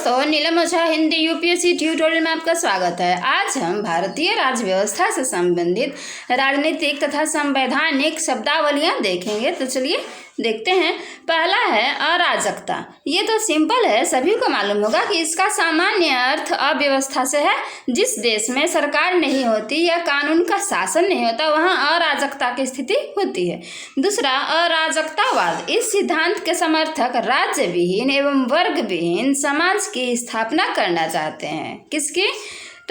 दोस्तों, नीलम ओझा Hindi UPSC tutorial में आपका स्वागत है। आज हम भारतीय राज्य व्यवस्था से संबंधित राजनीतिक तथा संवैधानिक शब्दावलियां देखेंगे। तो चलिए देखते हैं। पहला है अराजकता। ये तो सिंपल है, सभी को मालूम होगा कि इसका सामान्य अर्थ अव्यवस्था से है। जिस देश में सरकार नहीं होती या कानून का शासन नहीं होता, वहाँ अराजकता की स्थिति होती है। दूसरा अराजकतावाद। इस सिद्धांत के समर्थक राज्य विहीन एवं वर्ग विहीन समाज की स्थापना करना चाहते हैं। किसकी?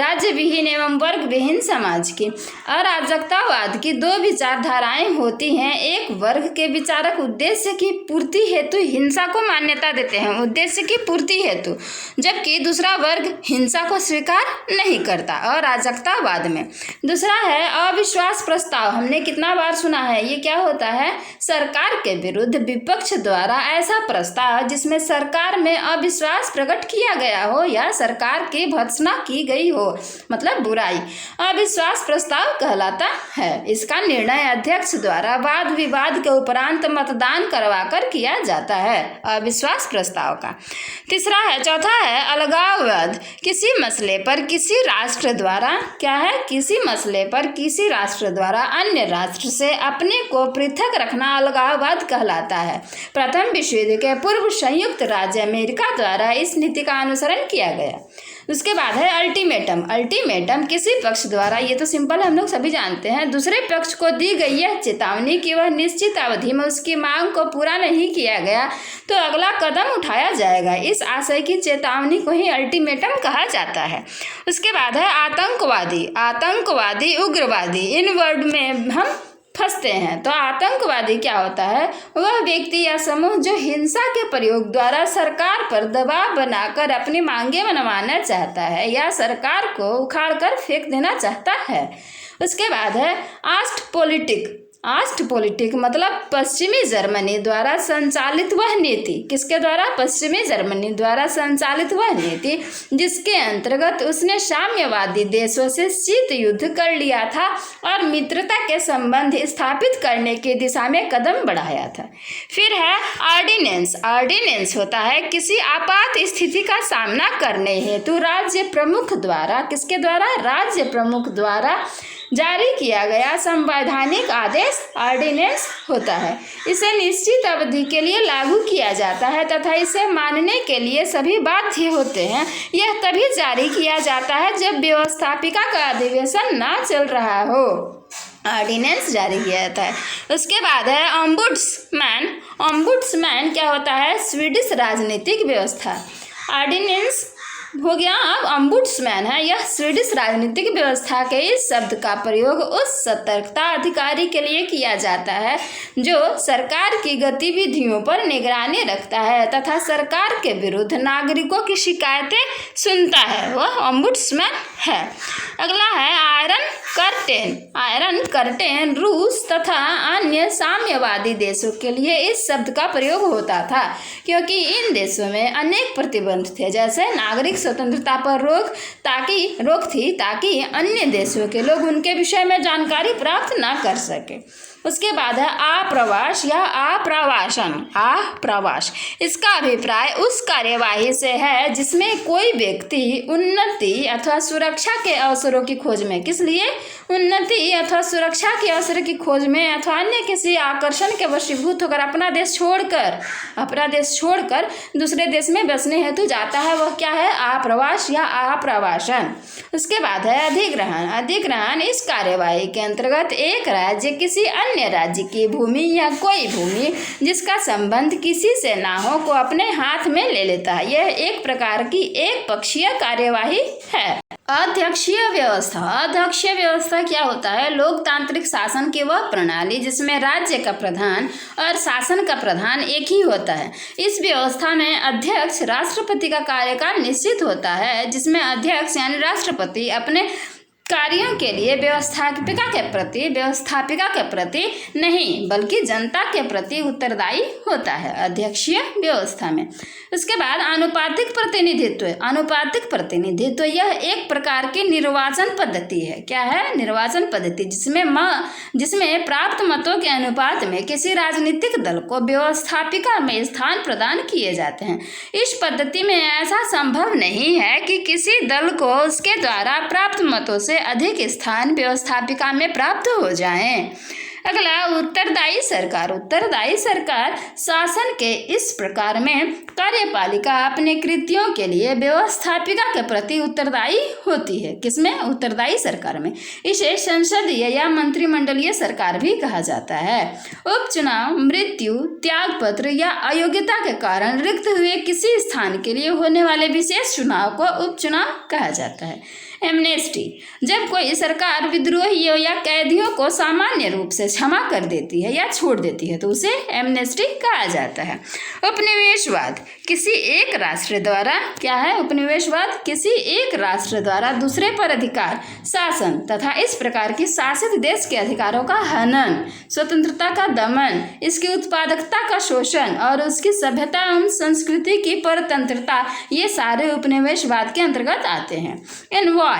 राज्य विहीन एवं वर्ग विहीन समाज की। अराजकतावाद की दो विचारधाराएं होती हैं। एक वर्ग के विचारक उद्देश्य की पूर्ति हेतु हिंसा को मान्यता देते हैं, उद्देश्य की पूर्ति हेतु, जबकि दूसरा वर्ग हिंसा को स्वीकार नहीं करता अराजकतावाद में। दूसरा है अविश्वास प्रस्ताव। हमने कितना बार सुना है, ये क्या होता है? सरकार के विरुद्ध विपक्ष द्वारा ऐसा प्रस्ताव जिसमें सरकार में अविश्वास प्रकट किया गया हो या सरकार की भर्त्सना की गई हो, मतलब बुराई, अविश्वास प्रस्ताव कहलाता है। इसका निर्णय अध्यक्ष द्वारा वाद विवाद के उपरांत मतदान करवाकर किया जाता है, अविश्वास प्रस्ताव का। तीसरा है, चौथा है अलगाववाद। किसी मसले पर किसी राष्ट्र द्वारा क्या है? किसी मसले पर किसी राष्ट्र द्वारा अन्य राष्ट्र से अपने को पृथक रखना अलगाववाद कहलाता है। प्रथम विश्व युद्ध के पूर्व संयुक्त राज्य अमेरिका द्वारा इस नीति का अनुसरण किया गया। उसके बाद है अल्टीमेटम। अल्टीमेटम किसी पक्ष द्वारा, ये तो सिंपल है, हम लोग सभी जानते हैं, दूसरे पक्ष को दी गई यह चेतावनी कि वह निश्चित अवधि में उसकी मांग को पूरा नहीं किया गया तो अगला कदम उठाया जाएगा। इस आशय की चेतावनी को ही अल्टीमेटम कहा जाता है। उसके बाद है आतंकवादी। आतंकवादी, उग्रवादी, इन वर्ड में हम फंसते हैं। तो आतंकवादी क्या होता है? वह व्यक्ति या समूह जो हिंसा के प्रयोग द्वारा सरकार पर दबाव बनाकर अपनी मांगे मनवाना चाहता है या सरकार को उखाड़कर फेंक देना चाहता है। उसके बाद है आस्टपोलिटिक। आस्टपोलिटिक मतलब पश्चिमी जर्मनी द्वारा संचालित वह नीति। किसके द्वारा? पश्चिमी जर्मनी द्वारा संचालित वह नीति जिसके अंतर्गत उसने साम्यवादी देशों से शीत युद्ध कर लिया था और मित्रता के संबंध स्थापित करने की दिशा में कदम बढ़ाया था। फिर है ऑर्डिनेंस। ऑर्डिनेंस होता है किसी आपात स्थिति का सामना करने हेतु राज्य प्रमुख द्वारा, किसके द्वारा? राज्य प्रमुख द्वारा जारी किया गया संवैधानिक आदेश ऑर्डिनेंस होता है। इसे निश्चित अवधि के लिए लागू किया जाता है तथा इसे मानने के लिए सभी बाध्य होते हैं। यह तभी जारी किया जाता है जब व्यवस्थापिका का अधिवेशन ना चल रहा हो, ऑर्डिनेंस जारी किया जाता है। उसके बाद है ऑम्बुड्समैन। ऑम्बुड्समैन क्या होता है? स्वीडिश राजनीतिक व्यवस्था। ऑर्डिनेंस हो गया, अब ऑम्बुड्समैन है, यह स्वीडिश राजनीतिक व्यवस्था के इस शब्द का प्रयोग उस सतर्कता अधिकारी के लिए किया जाता है जो सरकार की गतिविधियों पर निगरानी रखता है तथा सरकार के विरुद्ध नागरिकों की शिकायतें सुनता है, वह ऑम्बुड्समैन है। अगला है आयरन कर्टेन। आयरन कर्टेन रूस तथा अन्य साम्यवादी देशों के लिए इस शब्द का प्रयोग होता था क्योंकि इन देशों में अनेक प्रतिबंध थे, जैसे नागरिक स्वतंत्रता पर रोक थी ताकि अन्य देशों के लोग उनके विषय में जानकारी प्राप्त ना कर सके। उसके बाद है आप्रवास या आप्रवासन। आप्रवास, इसका अभिप्राय उस कार्यवाही से है जिसमें कोई व्यक्ति उन्नति अथवा सुरक्षा के अवसरों की खोज में, किस लिए? उन्नति अथवा सुरक्षा के अवसर की खोज में अथवा अन्य किसी आकर्षण के वशीभूत होकर अपना देश छोड़कर दूसरे देश में बसने हेतु जाता है, वह क्या है? आप्रवास या आप्रवासन। उसके बाद है अधिग्रहण। अधिग्रहण इस कार्यवाही के अंतर्गत एक राज्य किसी अन्य राज्य की भूमि या कोई भूमि जिसका संबंध किसी से ना हो को अपने हाथ में ले लेता है। यह एक प्रकार की एक पक्षीय कार्यवाही है। अध्यक्षीय व्यवस्था। अध्यक्षीय व्यवस्था क्या होता है? लोकतांत्रिक शासन की वह प्रणाली जिसमें राज्य का प्रधान और शासन का प्रधान एक ही होता है। इस व्यवस्था में अध्यक्ष राष्ट्रपति का कार्यकाल निश्चित होता है, जिसमें अध्यक्ष यानी राष्ट्रपति अपने कार्यों के लिए व्यवस्थापिका के प्रति नहीं बल्कि जनता के प्रति उत्तरदायी होता है अध्यक्षीय व्यवस्था में। उसके बाद आनुपातिक प्रतिनिधित्व यह एक प्रकार की निर्वाचन पद्धति है। क्या है? निर्वाचन पद्धति, जिसमें प्राप्त मतों के अनुपात में किसी राजनीतिक दल को व्यवस्थापिका में स्थान प्रदान किए जाते हैं। इस पद्धति में ऐसा संभव नहीं है कि किसी दल को उसके द्वारा प्राप्त मतों से अधिक स्थान व्यवस्थापिका में प्राप्त हो जाएं। अगला, उत्तरदायी सरकार शासन के इस प्रकार में कार्यपालिका अपने कृत्यों के लिए व्यवस्थापिका के प्रति उत्तरदायी होती है। किसमें? उत्तरदायी सरकार में। इसे संसदीय या मंत्रिमंडलीय सरकार भी कहा जाता है। उपचुनाव, मृत्यु, त्यागपत्र या अयोग्यता के कारण रिक्त हुए किसी स्थान के लिए होने वाले विशेष चुनाव को उपचुनाव कहा जाता है। एमनेस्टी, जब कोई सरकार विद्रोहियों या कैदियों को सामान्य रूप से क्षमा कर देती है या छोड़ देती है तो उसे एमनेस्टी कहा जाता है। उपनिवेशवाद, किसी एक राष्ट्र द्वारा क्या है? उपनिवेशवाद किसी एक राष्ट्र द्वारा दूसरे पर अधिकार, शासन तथा इस प्रकार की शासित देश के अधिकारों का हनन, स्वतंत्रता का दमन, इसकी उत्पादकता का शोषण और उसकी सभ्यता एवं संस्कृति की परतंत्रता, ये सारे उपनिवेशवाद के अंतर्गत आते हैं। एनवॉय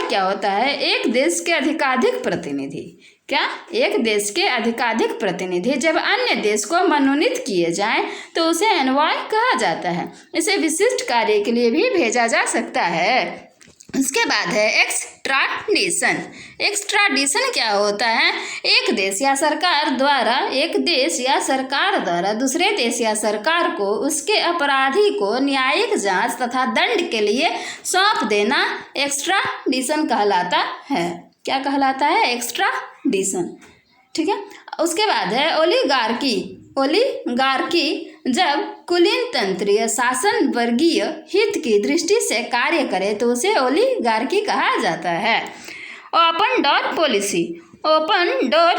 क्या होता है? एक देश के अधिकाधिक प्रतिनिधि। क्या? एक देश के अधिकाधिक प्रतिनिधि जब अन्य देश को मनोनीत किए जाएं तो उसे एनवॉय कहा जाता है। इसे विशिष्ट कार्य के लिए भी भेजा जा सकता है। उसके बाद है एक्स्ट्राडिशन क्या होता है? एक देश या सरकार द्वारा दूसरे देश या सरकार को उसके अपराधी को न्यायिक जांच तथा दंड के लिए सौंप देना एक्स्ट्राडिशन कहलाता है। क्या कहलाता है? एक्स्ट्राडिशन। ठीक है। उसके बाद है ओलिगार्की, जब कुलीन तंत्रीय शासन वर्गीय हित की दृष्टि से कार्य करे तो उसे ओलिगार्की कहा जाता है। ओपन डोर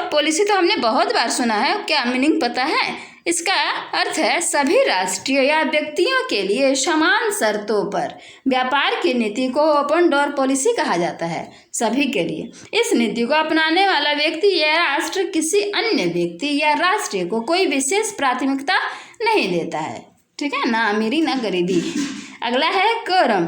पॉलिसी तो हमने बहुत बार सुना है। क्या मीनिंग पता है? इसका अर्थ है सभी राष्ट्रीय या व्यक्तियों के लिए समान शर्तों पर व्यापार की नीति को ओपन डोर पॉलिसी कहा जाता है, सभी के लिए। इस नीति को अपनाने वाला व्यक्ति या राष्ट्र किसी अन्य व्यक्ति या राष्ट्र को कोई विशेष प्राथमिकता नहीं देता है। ठीक है ना, अमीरी ना गरीबी। अगला है कोरम,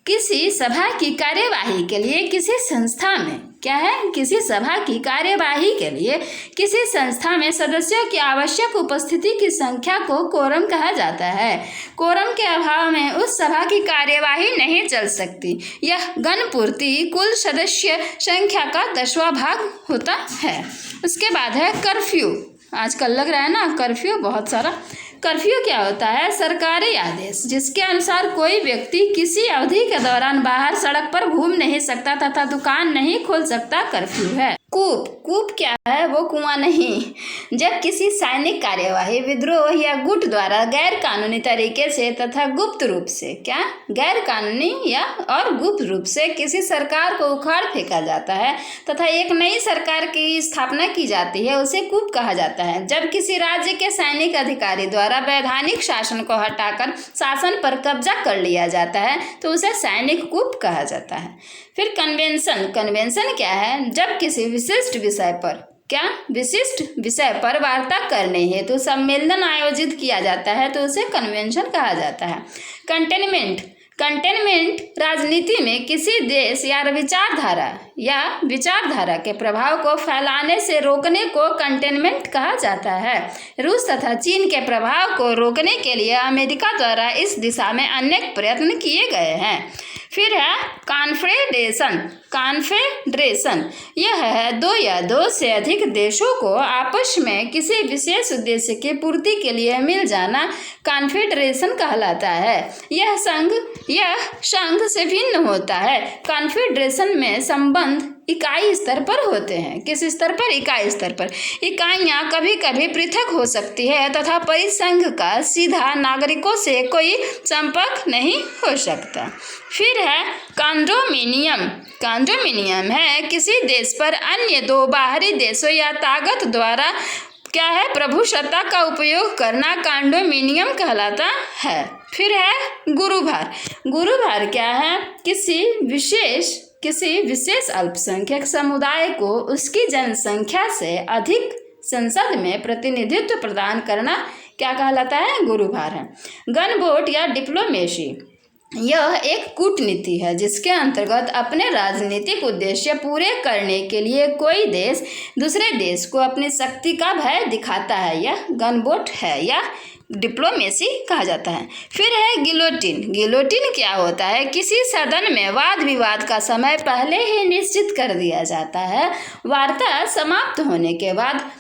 किसी सभा की कार्यवाही के लिए किसी संस्था में क्या है? किसी सभा की कार्यवाही के लिए किसी संस्था में सदस्यों की आवश्यक उपस्थिति की संख्या को कोरम कहा जाता है। कोरम के अभाव में उस सभा की कार्यवाही नहीं चल सकती। यह गणपूर्ति कुल सदस्य संख्या का 10वां भाग होता है। उसके बाद है कर्फ्यू। आजकल लग रहा है ना कर्फ्यू बहुत सारा। कर्फ्यू क्या होता है? सरकारी आदेश जिसके अनुसार कोई व्यक्ति किसी अवधि के दौरान बाहर सड़क पर घूम नहीं सकता तथा दुकान नहीं खोल सकता, कर्फ्यू है। कूप क्या है? वो कुआं नहीं। जब किसी सैनिक कार्यवाही, विद्रोह या गुट द्वारा गैर कानूनी तरीके से तथा गुप्त रूप से क्या? गैर कानूनी या और गुप्त रूप से किसी सरकार को उखाड़ फेंका जाता है तथा एक नई सरकार की स्थापना की जाती है, उसे कूप कहा जाता है। जब किसी राज्य के सैनिक अधिकारी द्वारा वैधानिक शासन को हटाकर शासन पर कब्जा कर लिया जाता है तो उसे सैनिक कूप कहा जाता है। फिर कन्वेंशन क्या है? जब किसी विशिष्ट विषय पर वार्ता करने हेतु तो सम्मेलन आयोजित किया जाता है तो उसे कन्वेंशन कहा जाता है। कंटेनमेंट राजनीति में किसी देश या विचारधारा के प्रभाव को फैलाने से रोकने को कंटेनमेंट कहा जाता है। रूस तथा चीन के प्रभाव को रोकने के लिए अमेरिका द्वारा इस दिशा में अनेक प्रयत्न किए गए हैं। फिर है कॉन्फेडरेशन। यह है दो या दो से अधिक देशों को आपस में किसी विशेष उद्देश्य की पूर्ति के लिए मिल जाना कॉन्फेडरेशन कहलाता है। यह संघ से भिन्न होता है। कॉन्फेडरेशन में संबंध इकाई स्तर पर होते हैं। किस स्तर पर? इकाई स्तर पर। इकाइयाँ कभी कभी पृथक हो सकती है तथा परिसंघ का सीधा नागरिकों से कोई संपर्क नहीं हो सकता। फिर है कॉन्डोमिनियम है किसी देश पर अन्य दो बाहरी देशों या ताकत द्वारा क्या है? प्रभुसत्ता का उपयोग करना कॉन्डोमिनियम कहलाता है। फिर है गुरुभार क्या है? किसी विशेष अल्पसंख्यक समुदाय को उसकी जनसंख्या से अधिक संसद में प्रतिनिधित्व प्रदान करना क्या कहलाता है? गुरुभार है। गन वोट या डिप्लोमेसी, यह एक कूटनीति है जिसके अंतर्गत अपने राजनीतिक उद्देश्य पूरे करने के लिए कोई देश दूसरे देश को अपनी शक्ति का भय दिखाता है, यह गन वोट है या डिप्लोमेसी कहा जाता है। फिर है गिलोटिन। गिलोटिन क्या होता है? किसी सदन में वाद विवाद का समय पहले ही निश्चित कर दिया जाता है। वार्ता समाप्त होने के बाद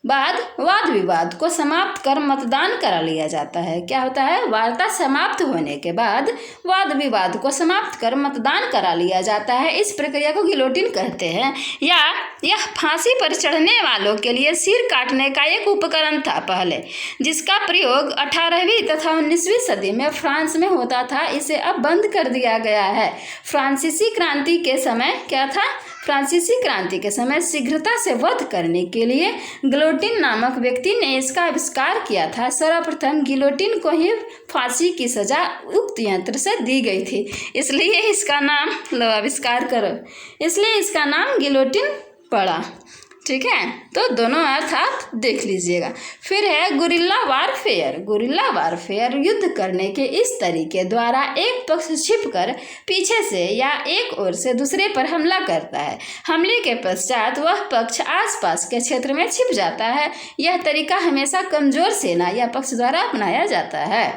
वाद विवाद को समाप्त कर मतदान करा लिया जाता है। क्या होता है? वार्ता समाप्त होने के बाद वाद विवाद को समाप्त कर मतदान करा लिया जाता है। इस प्रक्रिया को गिलोटिन कहते हैं। या यह फांसी पर चढ़ने वालों के लिए सिर काटने का एक उपकरण था पहले, जिसका प्रयोग 18वीं तथा 19वीं सदी में फ्रांस में होता था। इसे अब बंद कर दिया गया है। फ्रांसीसी क्रांति के समय क्या था? फ्रांसीसी क्रांति के समय शीघ्रता से वध करने के लिए गिलोटिन नामक व्यक्ति ने इसका आविष्कार किया था। सर्वप्रथम गिलोटिन को ही फांसी की सजा उक्त यंत्र से दी गई थी, इसलिए इसका नाम आविष्कार करो, इसलिए इसका नाम गिलोटिन पड़ा। ठीक है, तो दोनों अर्थ आप देख लीजिएगा। फिर है गुरिल्ला वारफेयर। गुरिल्ला वारफेयर युद्ध करने के इस तरीके द्वारा एक पक्ष छिपकर पीछे से या एक ओर से दूसरे पर हमला करता है। हमले के पश्चात वह पक्ष आसपास के क्षेत्र में छिप जाता है। यह तरीका हमेशा कमजोर सेना या पक्ष द्वारा अपनाया जाता है।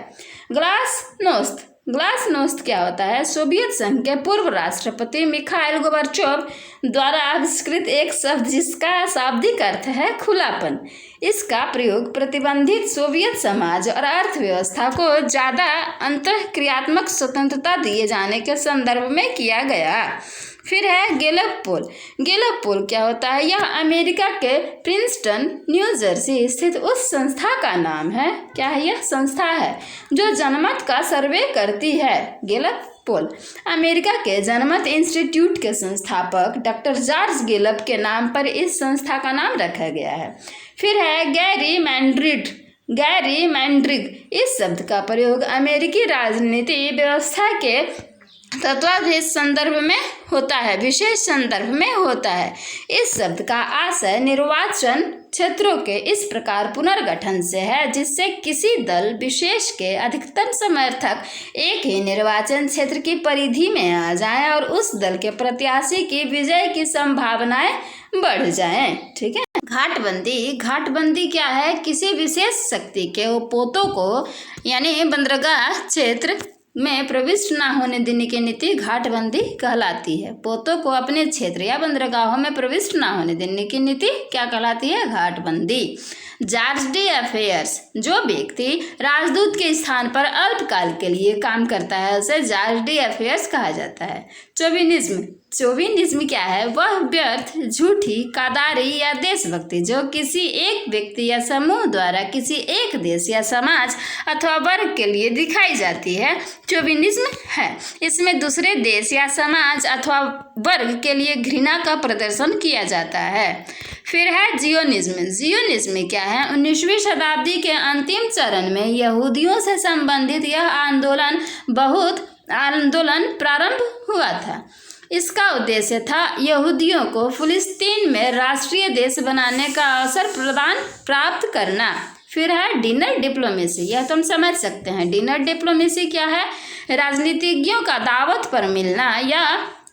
ग्लासनोस्त। ग्लासनोस्त क्या होता है? सोवियत संघ के पूर्व राष्ट्रपति मिखाइल गोर्बाचोव द्वारा आविष्कृत एक शब्द जिसका शाब्दिक अर्थ है खुलापन। इसका प्रयोग प्रतिबंधित सोवियत समाज और अर्थव्यवस्था को ज़्यादा अंतःक्रियात्मक स्वतंत्रता दिए जाने के संदर्भ में किया गया। फिर है गैलप पोल। गैलप पोल क्या होता है? यह अमेरिका के प्रिंसटन न्यू जर्सी स्थित उस संस्था का नाम है। क्या है? यह संस्था है जो जनमत का सर्वे करती है। गैलप पोल अमेरिका के जनमत इंस्टीट्यूट के संस्थापक डॉक्टर जॉर्ज गैलप के नाम पर इस संस्था का नाम रखा गया है। फिर है गैरी मैंड्रिड। गैरी मैंड्रिग इस शब्द का प्रयोग अमेरिकी राजनीति व्यवस्था के तत्वाधीन संदर्भ में होता है, विशेष संदर्भ में होता है। इस शब्द का आशय निर्वाचन क्षेत्रों के इस प्रकार पुनर्गठन से है जिससे किसी दल विशेष के अधिकतम समर्थक एक ही निर्वाचन क्षेत्र की परिधि में आ जाएं और उस दल के प्रत्याशी की विजय की संभावनाएं बढ़ जाएं। ठीक है। घाटबंदी। घाटबंदी क्या है? किसी विशेष शक्ति के पोतों को यानी बंदरगाह क्षेत्र में प्रविष्ट न होने देने की नीति घाटबंदी कहलाती है। पोतों को अपने क्षेत्र या बंदरगाहों में प्रविष्ट न होने देने की नीति क्या कहलाती है? घाटबंदी। Charge d' affaires. जो व्यक्ति राजदूत के स्थान पर अल्पकाल के लिए काम करता है उसे जॉर्ज डी अफेयर्स कहा जाता है। चौविनिज्म। चौविनिज्म क्या है? वह व्यर्थ, झूठी, कादारी या देशभक्ति जो किसी एक व्यक्ति या समूह द्वारा किसी एक देश या समाज अथवा वर्ग के लिए दिखाई जाती है, चौविनिज्म है। इसमें दूसरे देश या समाज अथवा वर्ग के लिए घृणा का प्रदर्शन किया जाता है। फिर है जियोनिज्म। जियोनिज्म क्या है? 19वीं शताब्दी के अंतिम चरण में यहूदियों से संबंधित यह आंदोलन प्रारंभ हुआ था। इसका उद्देश्य था यहूदियों को फिलिस्तीन में राष्ट्रीय देश बनाने का अवसर प्राप्त करना। फिर है डिनर डिप्लोमेसी। यह तुम समझ सकते हैं। डिनर डिप्लोमेसी क्या है? राजनीतिज्ञों का दावत पर मिलना या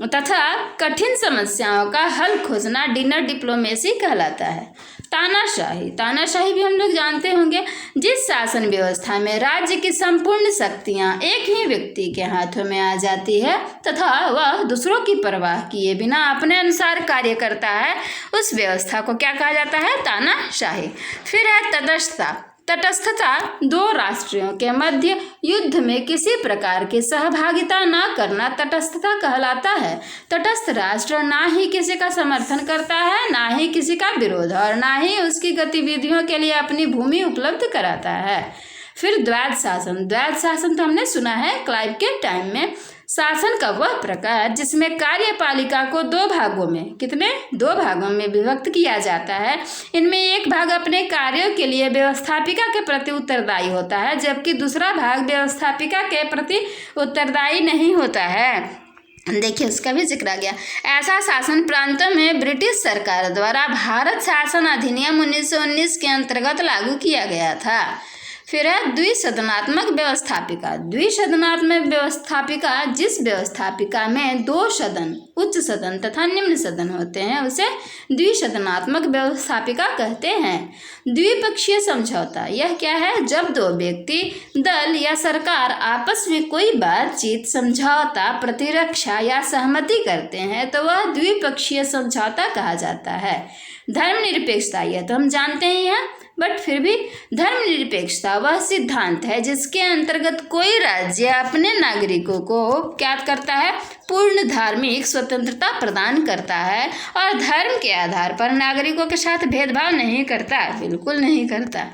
तथा कठिन समस्याओं का हल खोजना डिनर डिप्लोमेसी कहलाता है। तानाशाही। तानाशाही भी हम लोग जानते होंगे। जिस शासन व्यवस्था में राज्य की संपूर्ण शक्तियां एक ही व्यक्ति के हाथों में आ जाती है तथा वह दूसरों की परवाह किए बिना अपने अनुसार कार्य करता है, उस व्यवस्था को क्या कहा जाता है? तानाशाही। फिर है तटस्थता। तटस्थता दो राष्ट्रों के मध्य युद्ध में किसी प्रकार की सहभागिता न करना तटस्थता कहलाता है। तटस्थ राष्ट्र ना ही किसी का समर्थन करता है, ना ही किसी का विरोध और ना ही उसकी गतिविधियों के लिए अपनी भूमि उपलब्ध कराता है। फिर द्वैध शासन। द्वैध शासन तो हमने सुना है क्लाइव के टाइम में। शासन का वह प्रकार जिसमें कार्यपालिका को दो भागों में विभक्त किया जाता है। इनमें एक भाग अपने कार्यों के लिए व्यवस्थापिका के प्रति उत्तरदायी होता है, जबकि दूसरा भाग व्यवस्थापिका के प्रति उत्तरदायी नहीं होता है। देखिए उसका भी जिक्र आ गया। ऐसा शासन प्रांतों में ब्रिटिश सरकार द्वारा भारत शासन अधिनियम 1919 के अंतर्गत लागू किया गया था। फिर है द्विसदनात्मक व्यवस्थापिका। द्विसदनात्मक व्यवस्थापिका जिस व्यवस्थापिका में 2 सदन, उच्च सदन तथा निम्न सदन होते हैं उसे द्विसदनात्मक व्यवस्थापिका कहते हैं। द्विपक्षीय समझौता यह क्या है? जब 2 व्यक्ति, दल या सरकार आपस में कोई बातचीत, समझौता, प्रतिरक्षा या सहमति करते हैं तो वह द्विपक्षीय समझौता कहा जाता है। धर्मनिरपेक्षता यह तो हम जानते ही हैं, बट फिर भी धर्मनिरपेक्षता वह सिद्धांत है जिसके अंतर्गत कोई राज्य अपने नागरिकों को क्या करता है? पूर्ण धार्मिक स्वतंत्रता प्रदान करता है और धर्म के आधार पर नागरिकों के साथ भेदभाव नहीं करता, बिल्कुल नहीं करता।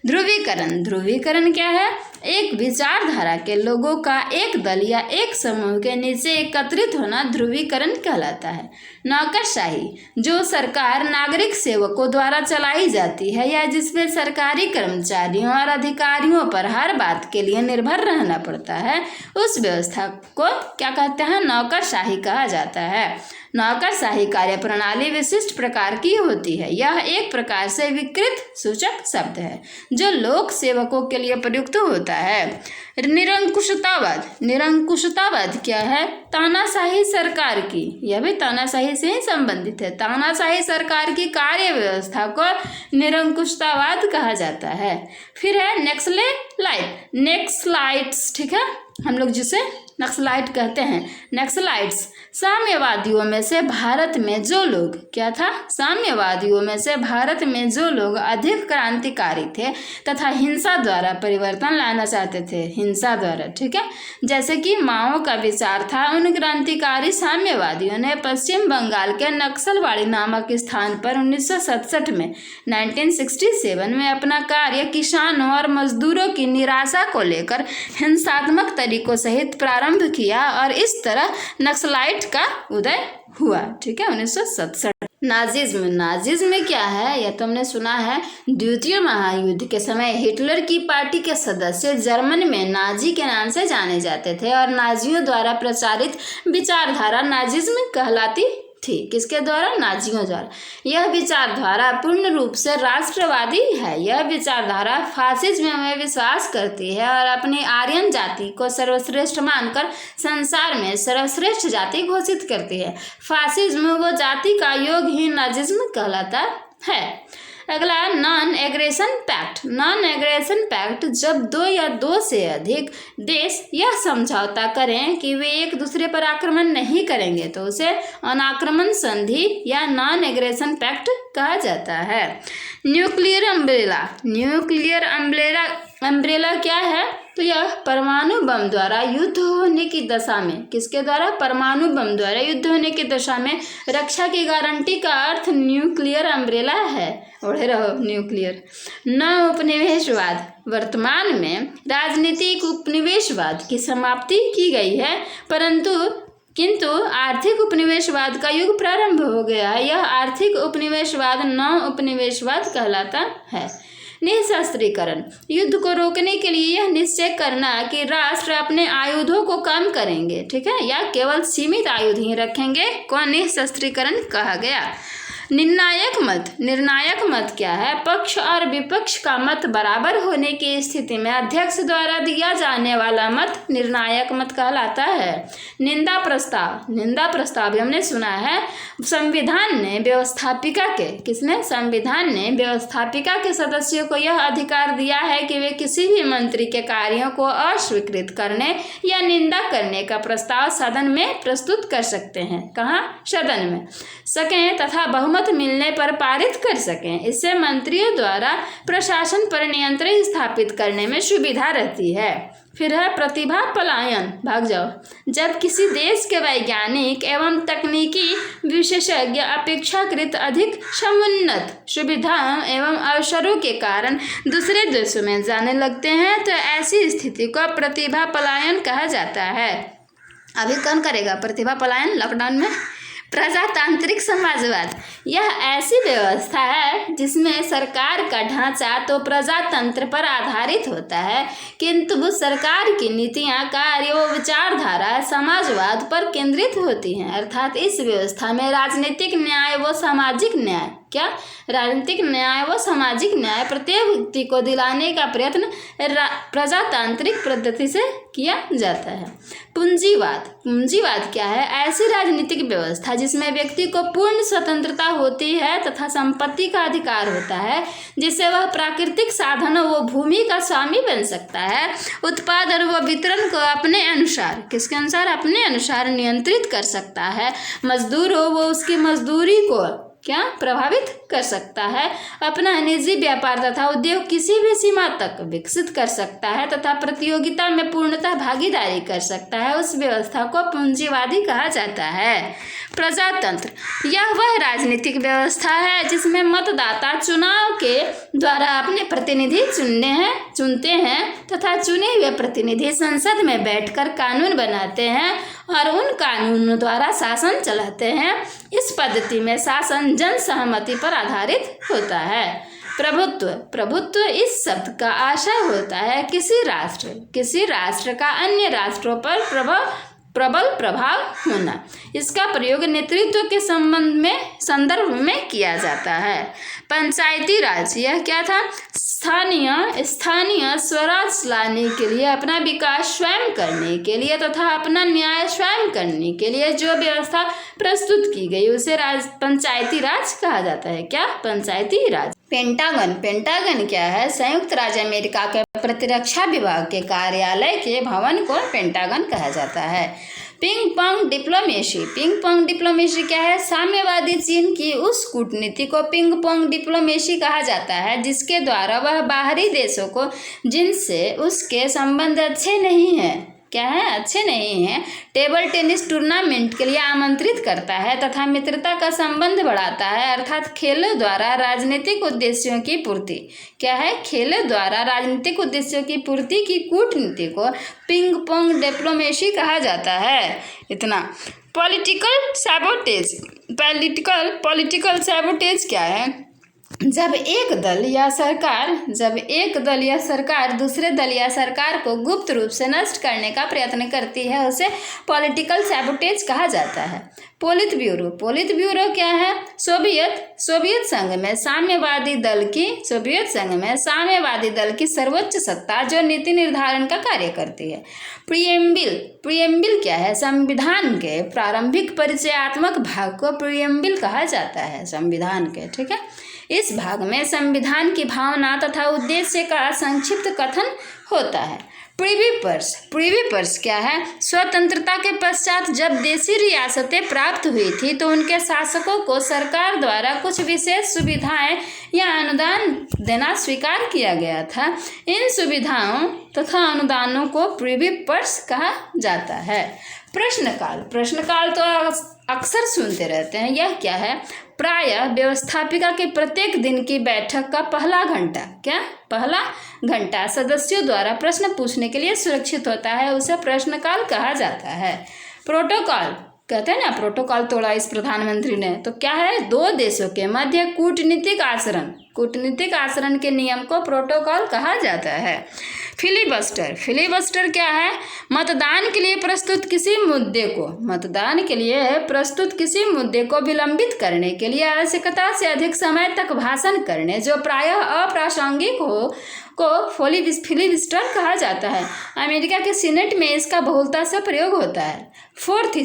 ध्रुवीकरण। ध्रुवीकरण क्या है? एक विचारधारा के लोगों का एक दल या एक समूह के नीचे एकत्रित होना ध्रुवीकरण कहलाता है। नौकरशाही जो सरकार नागरिक सेवकों द्वारा चलाई जाती है या जिसमें सरकारी कर्मचारियों और अधिकारियों पर हर बात के लिए निर्भर रहना पड़ता है, उस व्यवस्था को क्या कहते हैं? नौकरशाही कहा जाता है। नौकरशाही कार्य प्रणाली विशिष्ट प्रकार की होती है। यह एक प्रकार से विकृत सूचक शब्द है जो लोक सेवकों के लिए प्रयुक्त होता है। निरंकुशतावाद। निरंकुशतावाद क्या है? तानाशाही सरकार की, यह भी तानाशाही से ही संबंधित है। तानाशाही सरकार की कार्य व्यवस्था को निरंकुशतावाद कहा जाता है। फिर है नक्सलाइट। नक्सलाइट्स, ठीक है, हम लोग जिसे नक्सलाइट कहते हैं। नक्सलाइट्स साम्यवादियों में से भारत में जो लोग क्या था? साम्यवादियों में से भारत में जो लोग अधिक क्रांतिकारी थे तथा हिंसा द्वारा परिवर्तन लाना चाहते थे, हिंसा द्वारा, ठीक है, जैसे कि माओ का विचार था। उन क्रांतिकारी साम्यवादियों ने पश्चिम बंगाल के नक्सलवाड़ी नामक स्थान पर 1967 में 1967 में अपना कार्य किसानों और मजदूरों की निराशा को लेकर हिंसात्मक तरीकों सहित प्रारंभ किया और इस तरह नक्सलाइट का उदय हुआ, ठीक है, 1967। नाजिज्म। नाजिज्म क्या है? यह तो हमने सुना है। द्वितीय महायुद्ध के समय हिटलर की पार्टी के सदस्य जर्मन में नाजी के नाम से जाने जाते थे और नाजियों द्वारा प्रचारित विचारधारा नाजिज्म कहलाती थी। किसके द्वारा? नाजियों द्वारा। यह विचारधारा पूर्ण रूप से राष्ट्रवादी है। यह विचारधारा फासिज्म में विश्वास करती है और अपनी आर्यन जाति को सर्वश्रेष्ठ मानकर संसार में सर्वश्रेष्ठ जाति घोषित करती है। फासिज्म वो जाति का योग ही नाजिज्म कहलाता है। अगला non aggression pact. Non aggression pact जब 2 या 2 से अधिक देश यह समझौता करें कि वे एक दूसरे पर आक्रमण नहीं करेंगे तो उसे अनाक्रमण संधि या नॉन एग्रेशन पैक्ट कहा जाता है। Nuclear umbrella. न्यूक्लियर अम्ब्रेला क्या है? तो यह परमाणु बम द्वारा युद्ध होने की दशा में, किसके द्वारा? परमाणु बम द्वारा युद्ध होने की दशा में रक्षा की गारंटी का अर्थ न्यूक्लियर अम्ब्रेला है। ओढ़े रहो न्यूक्लियर। न उपनिवेशवाद। वर्तमान में राजनीतिक उपनिवेशवाद की समाप्ति की गई है किंतु आर्थिक उपनिवेशवाद का युग प्रारंभ हो गया है। यह आर्थिक उपनिवेशवाद न उपनिवेशवाद कहलाता है। निःशस्त्रीकरण। युद्ध को रोकने के लिए यह निश्चय करना कि राष्ट्र अपने आयुधों को कम करेंगे, ठीक है, या केवल सीमित आयुध ही रखेंगे को निःशस्त्रीकरण कहा गया। निर्णायक मत। निर्णायक मत क्या है? पक्ष और विपक्ष का मत बराबर होने की स्थिति में अध्यक्ष द्वारा दिया जाने वाला मत निर्णायक मत कहलाता है। निंदा प्रस्ताव। निंदा प्रस्ताव हमने सुना है। संविधान ने व्यवस्थापिका के, किसने? संविधान ने व्यवस्थापिका के सदस्यों को यह अधिकार दिया है कि वे किसी भी मंत्री के कार्यों को अस्वीकृत करने या निंदा करने का प्रस्ताव सदन में प्रस्तुत कर सकते हैं। कहाँ? सदन में सकें तथा बहुमत मिलने पर पारित कर सकें। इससे मंत्रियों द्वारा प्रशासन पर नियंत्रण स्थापित करने में सुविधा रहती है। फिर है प्रतिभा पलायन। भाग जाओ। जब किसी देश के वैज्ञानिक एवं तकनीकी विशेषज्ञ अपेक्षाकृत अधिक समुन्नत सुविधाओं एवं अवसरों के कारण दूसरे देशों में जाने लगते हैं तो ऐसी स्थिति को प्रतिभा पलायन कहा जाता है। अभी कौन करेगा प्रतिभा पलायन? लॉकडाउन में प्रजातांत्रिक समाजवाद यह ऐसी व्यवस्था है जिसमें सरकार का ढांचा तो प्रजातंत्र पर आधारित होता है, किंतु सरकार की नीतियां, कार्य व विचारधारा समाजवाद पर केंद्रित होती हैं। अर्थात इस व्यवस्था में राजनीतिक न्याय व सामाजिक न्याय राजनीतिक न्याय व सामाजिक न्याय प्रत्येक व्यक्ति को दिलाने का प्रयत्न प्रजातांत्रिक पद्धति से किया जाता है। पूंजीवाद क्या है? ऐसी राजनीतिक व्यवस्था जिसमें व्यक्ति को पूर्ण स्वतंत्रता होती है तथा संपत्ति का अधिकार होता है, जिससे वह प्राकृतिक साधनों व भूमि का स्वामी बन सकता है, उत्पादन व वितरण को अपने अनुसार, किसके अनुसार? अपने अनुसार नियंत्रित कर सकता है, मजदूर हो वो उसकी मजदूरी को प्रभावित कर सकता है, अपना निजी व्यापार तथा उद्योग किसी भी सीमा तक विकसित कर सकता है तथा प्रतियोगिता में पूर्णतः भागीदारी कर सकता है। उस व्यवस्था को पूंजीवादी कहा जाता है। प्रजातंत्र यह वह राजनीतिक व्यवस्था है जिसमें मतदाता चुनाव के द्वारा अपने प्रतिनिधि चुनते हैं तथा चुने हुए प्रतिनिधि संसद में बैठकर कानून बनाते हैं और उन कानूनों द्वारा शासन चलाते हैं। इस पद्धति में शासन जन सहमति पर आधारित होता है। प्रभुत्व इस शब्द का आशय होता है किसी राष्ट्र का अन्य राष्ट्रों पर प्रबल प्रभाव होना। इसका प्रयोग नेतृत्व के संदर्भ में किया जाता है। पंचायती राज यह क्या था? स्थानीय स्वराज लाने के लिए, अपना विकास स्वयं करने के लिए तथा अपना न्याय स्वयं करने के लिए जो व्यवस्था प्रस्तुत की गई उसे पंचायती राज कहा जाता है। क्या? पंचायती राज। पेंटागन क्या है? संयुक्त राज्य अमेरिका के प्रतिरक्षा विभाग के कार्यालय के भवन को पेंटागन कहा जाता है। पिंग पोंग डिप्लोमेसी क्या है? साम्यवादी चीन की उस कूटनीति को पिंग पोंग डिप्लोमेसी कहा जाता है जिसके द्वारा वह बाहरी देशों को जिनसे उसके संबंध अच्छे नहीं हैं टेबल टेनिस टूर्नामेंट के लिए आमंत्रित करता है तथा मित्रता का संबंध बढ़ाता है। अर्थात खेलों द्वारा राजनीतिक उद्देश्यों की पूर्ति। क्या है? खेलों द्वारा राजनीतिक उद्देश्यों की पूर्ति की कूटनीति को पिंग पोंग डिप्लोमेसी कहा जाता है। इतना। पॉलिटिकल सैबोटेज क्या है? जब एक दल या सरकार दूसरे दल या सरकार को गुप्त रूप से नष्ट करने का प्रयत्न करती है उसे पॉलिटिकल सैबोटेज कहा जाता है। पोलित ब्यूरो क्या है? सोवियत संघ में साम्यवादी दल की सर्वोच्च सत्ता जो नीति निर्धारण का कार्य करती है। प्रीएम्बिल क्या है? संविधान के प्रारंभिक परिचयात्मक भाग को प्रीएम्बिल कहा जाता है, संविधान के। ठीक है। इस भाग में संविधान की भावना तथा उद्देश्य का संक्षिप्त कथन होता है। प्रीवी पर्स क्या है? स्वतंत्रता के पश्चात जब देशी रियासतें प्राप्त हुई थी तो उनके शासकों को सरकार द्वारा कुछ विशेष सुविधाएं या अनुदान देना स्वीकार किया गया था। इन सुविधाओं तथा अनुदानों को प्रीवी पर्स कहा जाता है। प्रश्नकाल तो अक्सर सुनते रहते हैं। यह क्या है? प्रायः व्यवस्थापिका के प्रत्येक दिन की बैठक का पहला घंटा सदस्यों द्वारा प्रश्न पूछने के लिए सुरक्षित होता है, उसे प्रश्नकाल कहा जाता है। प्रोटोकॉल कहते हैं ना, प्रोटोकॉल तोड़ा इस प्रधानमंत्री ने, तो क्या है? दो देशों के मध्य कूटनीतिक आचरण के नियम को प्रोटोकॉल कहा जाता है। फिलीबस्टर क्या है? मतदान के लिए प्रस्तुत किसी मुद्दे को विलंबित करने के लिए आवश्यकता से अधिक समय तक भाषण करने जो प्रायः अप्रासंगिक हो को फिलीबस्टर कहा जाता है। अमेरिका के सीनेट में इसका बहुलता से प्रयोग होता है। फोर्थ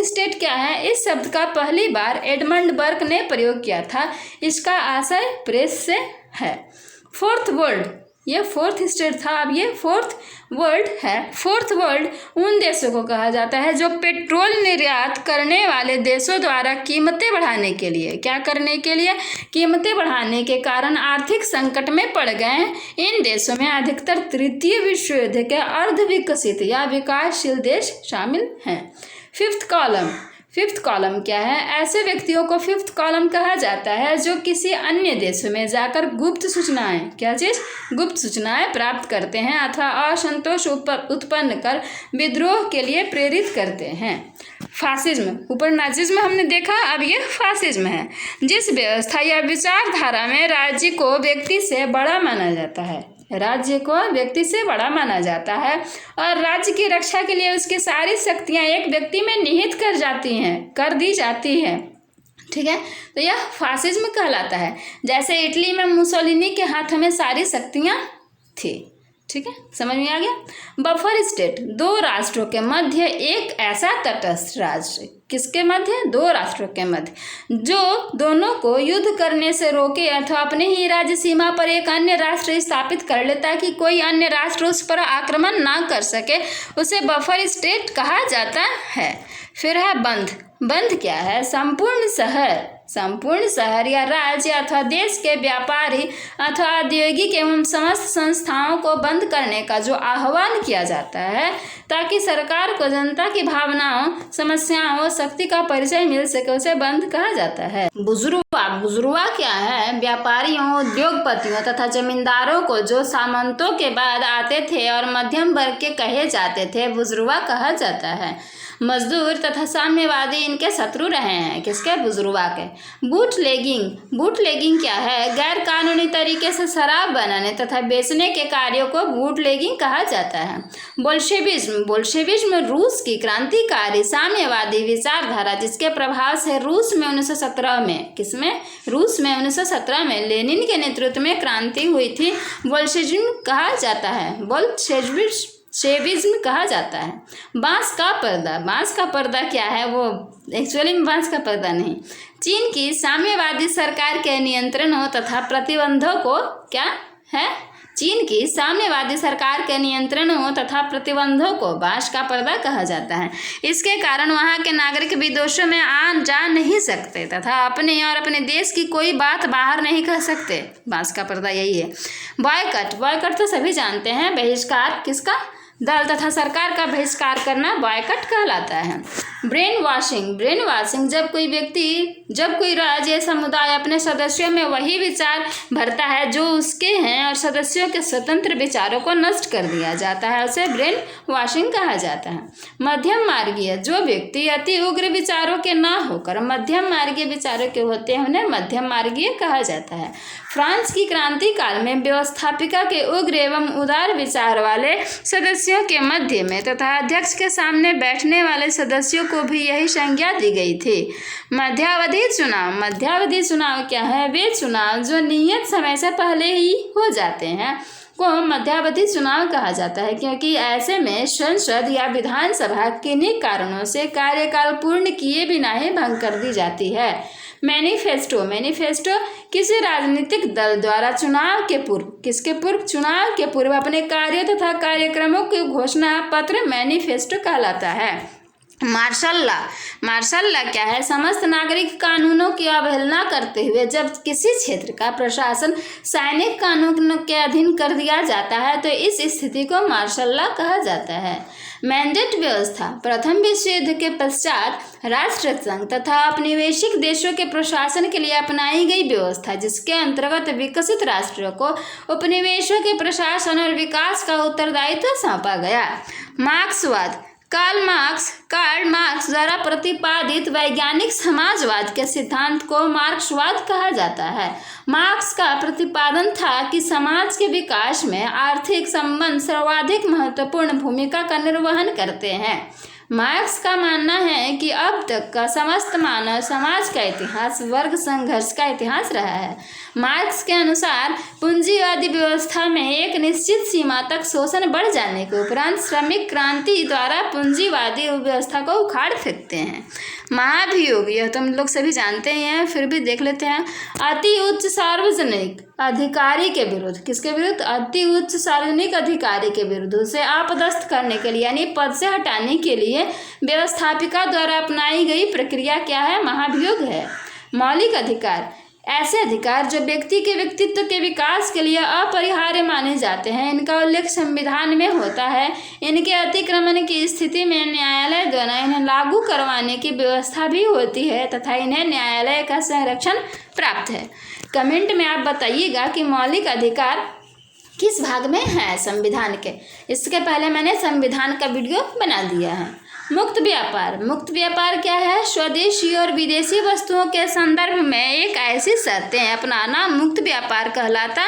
स्टेट क्या है? इस शब्द का पहली बार एडमंड बर्क ने प्रयोग किया था। इसका आशय प्रेस से है। फोर्थ वर्ल्ड, ये फोर्थ स्टेट था, अब ये फोर्थ वर्ल्ड है। फोर्थ वर्ल्ड उन देशों को कहा जाता है जो पेट्रोल निर्यात करने वाले देशों द्वारा कीमतें बढ़ाने के लिए, क्या करने के लिए? कीमतें बढ़ाने के कारण आर्थिक संकट में पड़ गए। इन देशों में अधिकतर तृतीय विश्व युद्ध के अर्ध विकसित या विकासशील देश शामिल हैं। फिफ्थ फिफ्थ कॉलम क्या है? ऐसे व्यक्तियों को फिफ्थ कॉलम कहा जाता है जो किसी अन्य देशों में जाकर गुप्त सूचनाएं, क्या चीज़? गुप्त सूचनाएं प्राप्त करते हैं अथवा असंतोष उत्पन्न कर विद्रोह के लिए प्रेरित करते हैं। फासिज्म, ऊपर नाजिज्म हमने देखा, अब ये फासिज्म है। जिस व्यवस्था या विचारधारा में राज्य को व्यक्ति से बड़ा माना जाता है, राज्य को व्यक्ति से बड़ा माना जाता है और राज्य की रक्षा के लिए उसकी सारी शक्तियां एक व्यक्ति में निहित कर दी जाती है। ठीक है, तो यह फासिज्म कहलाता है। जैसे इटली में मुसोलिनी के हाथ में सारी शक्तियां थी। ठीक है, समझ में आ गया। बफर स्टेट, दो राष्ट्रों के मध्य एक ऐसा तटस्थ राष्ट्र, किसके मध्य? दो राष्ट्रों के मध्य, जो दोनों को युद्ध करने से रोके अथवा अपने ही राज्य सीमा पर एक अन्य राष्ट्र स्थापित कर ले ताकि कोई अन्य राष्ट्र उस पर आक्रमण ना कर सके, उसे बफर स्टेट कहा जाता है। फिर है बंद। बंद क्या है? संपूर्ण शहर या राज्य अथवा देश के व्यापारी अथवा औद्योगिक एवं समस्त संस्थाओं को बंद करने का जो आह्वान किया जाता है ताकि सरकार को जनता की भावनाओं, समस्याओं और शक्ति का परिचय मिल सके, उसे बंद कहा जाता है। बुजुर्वा क्या है? व्यापारियों, उद्योगपतियों तथा जमींदारों को जो सामंतों के बाद आते थे और मध्यम वर्ग के कहे जाते थे, बुजुर्वा कहा जाता है। मजदूर तथा साम्यवादी इनके शत्रु रहे हैं, किसके? बुजुर्वा के। बूटलेगिंग क्या है? गैर कानूनी तरीके से शराब बनाने तथा बेचने के कार्यों को बूटलेगिंग कहा जाता है। बोल्शेविज्म रूस की क्रांतिकारी साम्यवादी विचारधारा जिसके प्रभाव से रूस में 1917 में लेनिन के नेतृत्व में क्रांति हुई थी, बोल्शेविज्म कहा जाता है। बोल्शेविज्म कहा जाता है। बांस का पर्दा क्या है? वो एक्चुअली में बांस का पर्दा नहीं, चीन की साम्यवादी सरकार के नियंत्रणों तथा प्रतिबंधों को क्या है? चीन की साम्यवादी सरकार के नियंत्रणों तथा प्रतिबंधों को बांस का पर्दा कहा जाता है। इसके कारण वहां के नागरिक विदेशों में जा नहीं सकते तथा अपने और अपने देश की कोई बात बाहर नहीं कह सकते। बांस का पर्दा यही है। बॉयकट तो सभी जानते हैं, बहिष्कार, किसका? दल तथा सरकार का बहिष्कार करना बॉयकट कहलाता है। ब्रेन वॉशिंग जब कोई राज्य या समुदाय अपने सदस्यों में वही विचार भरता है जो उसके हैं और सदस्यों के स्वतंत्र विचारों को नष्ट कर दिया जाता है, उसे ब्रेन वॉशिंग कहा जाता है। मध्यम मार्गीय, जो व्यक्ति अति उग्र विचारों के ना होकर मध्यम मार्गीय विचारों के होते हैं, उन्हें मध्यम मार्गीय कहा जाता है। फ्रांस की क्रांति काल में व्यवस्थापिका के उग्र एवं उदार विचार वाले सदस्यों के मध्य में तथा अध्यक्ष के सामने बैठने वाले सदस्यों को भी यही संज्ञा दी गई थी। मध्यावधि चुनाव क्या है? वे चुनाव जो नियत समय से पहले ही हो जाते हैं को मध्यावधि चुनाव कहा जाता है, क्योंकि ऐसे में संसद या विधानसभा किन्हीं कारणों से कार्यकाल पूर्ण किए बिना ही भंग कर दी जाती है। मैनिफेस्टो किसी राजनीतिक दल द्वारा चुनाव के पूर्व अपने कार्यों तथा कार्यक्रमों की घोषणा पत्र मैनिफेस्टो कहलाता है। मार्शल लॉ क्या है? समस्त नागरिक कानूनों की अवहेलना करते हुए जब किसी क्षेत्र का प्रशासन सैनिक कानून के अधीन कर दिया जाता है तो इस स्थिति को मार्शल लॉ कहा जाता है। मैंडेट व्यवस्था, प्रथम विश्व युद्ध के पश्चात राष्ट्रसंघ तथा औपनिवेशिक देशों के प्रशासन के लिए अपनाई गई व्यवस्था जिसके अंतर्गत विकसित राष्ट्रों को उपनिवेशों के प्रशासन और विकास का उत्तरदायित्व सौंपा गया। मार्क्सवाद, कार्ल मार्क्स द्वारा प्रतिपादित वैज्ञानिक समाजवाद के सिद्धांत को मार्क्सवाद कहा जाता है। मार्क्स का प्रतिपादन था कि समाज के विकास में आर्थिक संबंध सर्वाधिक महत्वपूर्ण भूमिका का निर्वहन करते हैं। मार्क्स का मानना है कि अब तक का समस्त मानव समाज का इतिहास वर्ग संघर्ष का इतिहास रहा है। मार्क्स के अनुसार पूंजीवादी व्यवस्था में एक निश्चित सीमा तक शोषण बढ़ जाने के उपरांत श्रमिक क्रांति द्वारा पूंजीवादी व्यवस्था को उखाड़ फेंकते हैं। महाभियोग, यह तो हम लोग सभी जानते ही हैं, फिर भी देख लेते हैं। अति उच्च सार्वजनिक अधिकारी के विरुद्ध, किसके विरुद्ध? अति उच्च सार्वजनिक अधिकारी के विरुद्ध उसे आपदस्थ करने के लिए यानी पद से हटाने के लिए व्यवस्थापिका द्वारा अपनाई गई प्रक्रिया क्या है? महाभियोग है। मौलिक अधिकार, ऐसे अधिकार जो व्यक्ति के व्यक्तित्व के विकास के लिए अपरिहार्य माने जाते हैं, इनका उल्लेख संविधान में होता है। इनके अतिक्रमण की स्थिति में न्यायालय द्वारा इन्हें लागू करवाने की व्यवस्था भी होती है तथा इन्हें न्यायालय का संरक्षण प्राप्त है। कमेंट में आप बताइएगा कि मौलिक अधिकार किस भाग में है संविधान के। इसके पहले मैंने संविधान का वीडियो बना दिया है। मुक्त व्यापार। मुक्त व्यापार क्या है? स्वदेशी और विदेशी वस्तुओं के संदर्भ में एक ऐसी शर्तें अपनाना मुक्त व्यापार कहलाता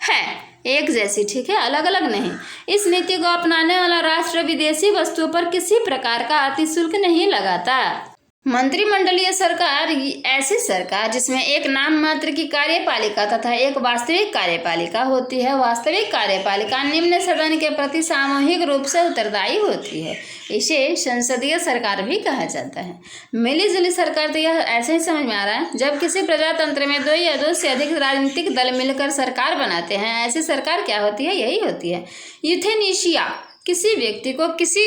है। एक जैसी, ठीक है, अलग अलग नहीं। इस नीति को अपनाने वाला राष्ट्र विदेशी वस्तुओं पर किसी प्रकार का अतिशुल्क नहीं लगाता। मंत्रिमंडलीय सरकार ऐसी सरकार जिसमें एक नाम मात्र की कार्यपालिका तथा एक वास्तविक कार्यपालिका होती है। वास्तविक कार्यपालिका निम्न सदन के प्रति सामूहिक रूप से उत्तरदायी होती है। इसे संसदीय सरकार भी कहा जाता है। मिली जुली सरकार तो यह ऐसे ही समझ में आ रहा है, जब किसी प्रजातंत्र में 2 या 2 से अधिक राजनीतिक दल मिलकर सरकार बनाते हैं, ऐसी सरकार क्या होती है? यही होती है। यूथेनेशिया। किसी व्यक्ति को किसी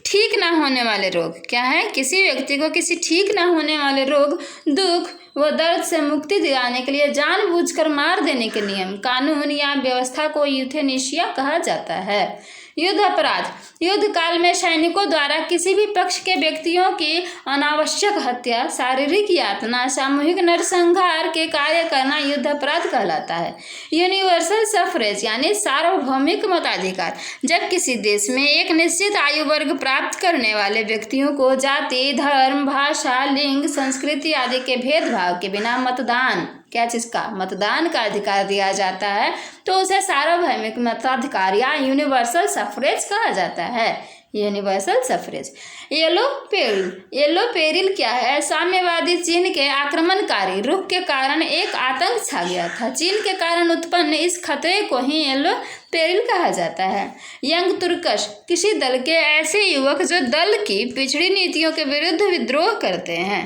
ठीक ना होने वाले रोग, क्या है? किसी व्यक्ति को किसी ठीक ना होने वाले रोग, दुख व दर्द से मुक्ति दिलाने के लिए जानबूझकर मार देने के नियम, कानून या व्यवस्था को यूथेनेशिया कहा जाता है। युद्ध अपराध। युद्ध काल में सैनिकों द्वारा किसी भी पक्ष के व्यक्तियों की अनावश्यक हत्या, शारीरिक यातना, सामूहिक नरसंहार के कार्य करना युद्ध अपराध कहलाता है। यूनिवर्सल सफरेज यानी सार्वभौमिक मताधिकार। जब किसी देश में एक निश्चित आयु वर्ग प्राप्त करने वाले व्यक्तियों को जाति, धर्म, भाषा, लिंग, संस्कृति आदि के भेदभाव के बिना मतदान, क्या चीज़ का? मतदान का अधिकार दिया जाता है, तो उसे सार्वभौमिक मताधिकार या यूनिवर्सल सफरेज कहा जाता है। Universal suffrage. Yellow peril. Yellow peril क्या है? साम्यवादी चीन के आक्रमणकारी रुख के कारण एक आतंक छा गया था। चीन के कारण उत्पन्न इस खतरे को ही येलो पेरिल कहा जाता है। यंग तुर्कश। किसी दल के ऐसे युवक जो दल की पिछड़ी नीतियों के विरुद्ध विद्रोह करते हैं।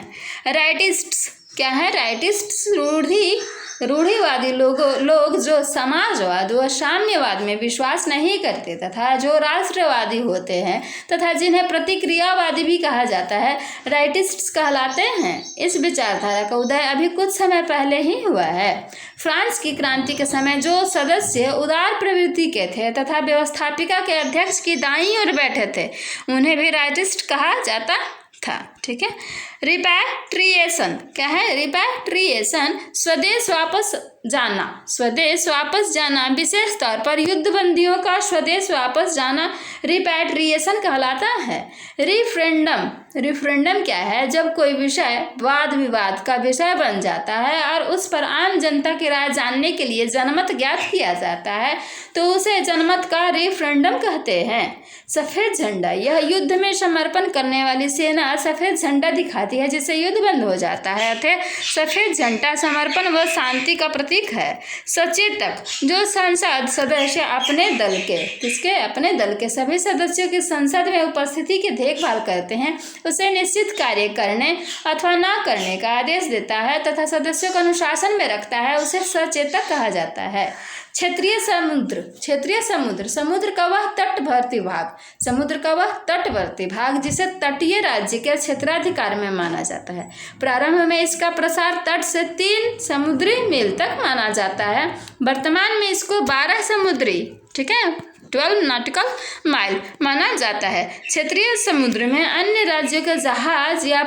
राइटिस्ट्स क्या है? राइटिस्ट्स रूढ़िवादी लोग जो समाजवाद व साम्यवाद में विश्वास नहीं करते तथा जो राष्ट्रवादी होते हैं तथा जिन्हें प्रतिक्रियावादी भी कहा जाता है, राइटिस्ट्स कहलाते हैं। इस विचारधारा का उदय अभी कुछ समय पहले ही हुआ है। फ्रांस की क्रांति के समय जो सदस्य उदार प्रवृत्ति के थे तथा व्यवस्थापिका के अध्यक्ष की दाईं ओर बैठे थे, उन्हें भी राइटिस्ट कहा जाता था। ठीक है। रिपैट्रिएशन क्या है? रिपैट्रिएशन स्वदेश वापस जाना। स्वदेश वापस जाना, विशेष तौर पर युद्धबंदियों का स्वदेश वापस जाना रिपैट्रिएशन कहलाता है। रिफरेंडम क्या है? जब कोई विषय वाद विवाद का विषय बन जाता है और उस पर आम जनता की राय जानने के लिए जनमत ज्ञात किया जाता है, तो उसे जनमत का रेफरेंडम कहते हैं। सफेद झंडा, यह युद्ध में समर्पण करने वाली सेना सफेद झंडा दिखाती है जिससे युद्ध बंद हो जाता है। अतः सफेद झंडा समर्पण व शांति का प्रतीक है। सचेतक, जो संसद सदस्य अपने दल के सभी सदस्यों की संसद में उपस्थिति की देखभाल करते हैं, उसे निश्चित कार्य करने अथवा न करने का आदेश देता है तथा सदस्यों को अनुशासन में रखता है, उसे सचेतक कहा जाता है। क्षेत्रीय समुद्र, समुद्र का वह तटवर्ती भाग जिसे तटीय राज्य के क्षेत्राधिकार में माना जाता है। प्रारंभ में इसका प्रसार तट से 3 समुद्री मील तक माना जाता है। वर्तमान में इसको 12 समुद्री, ठीक है, 12 नॉटिकल माइल माना जाता है। क्षेत्रीय समुद्र में अन्य राज्यों के जहाज या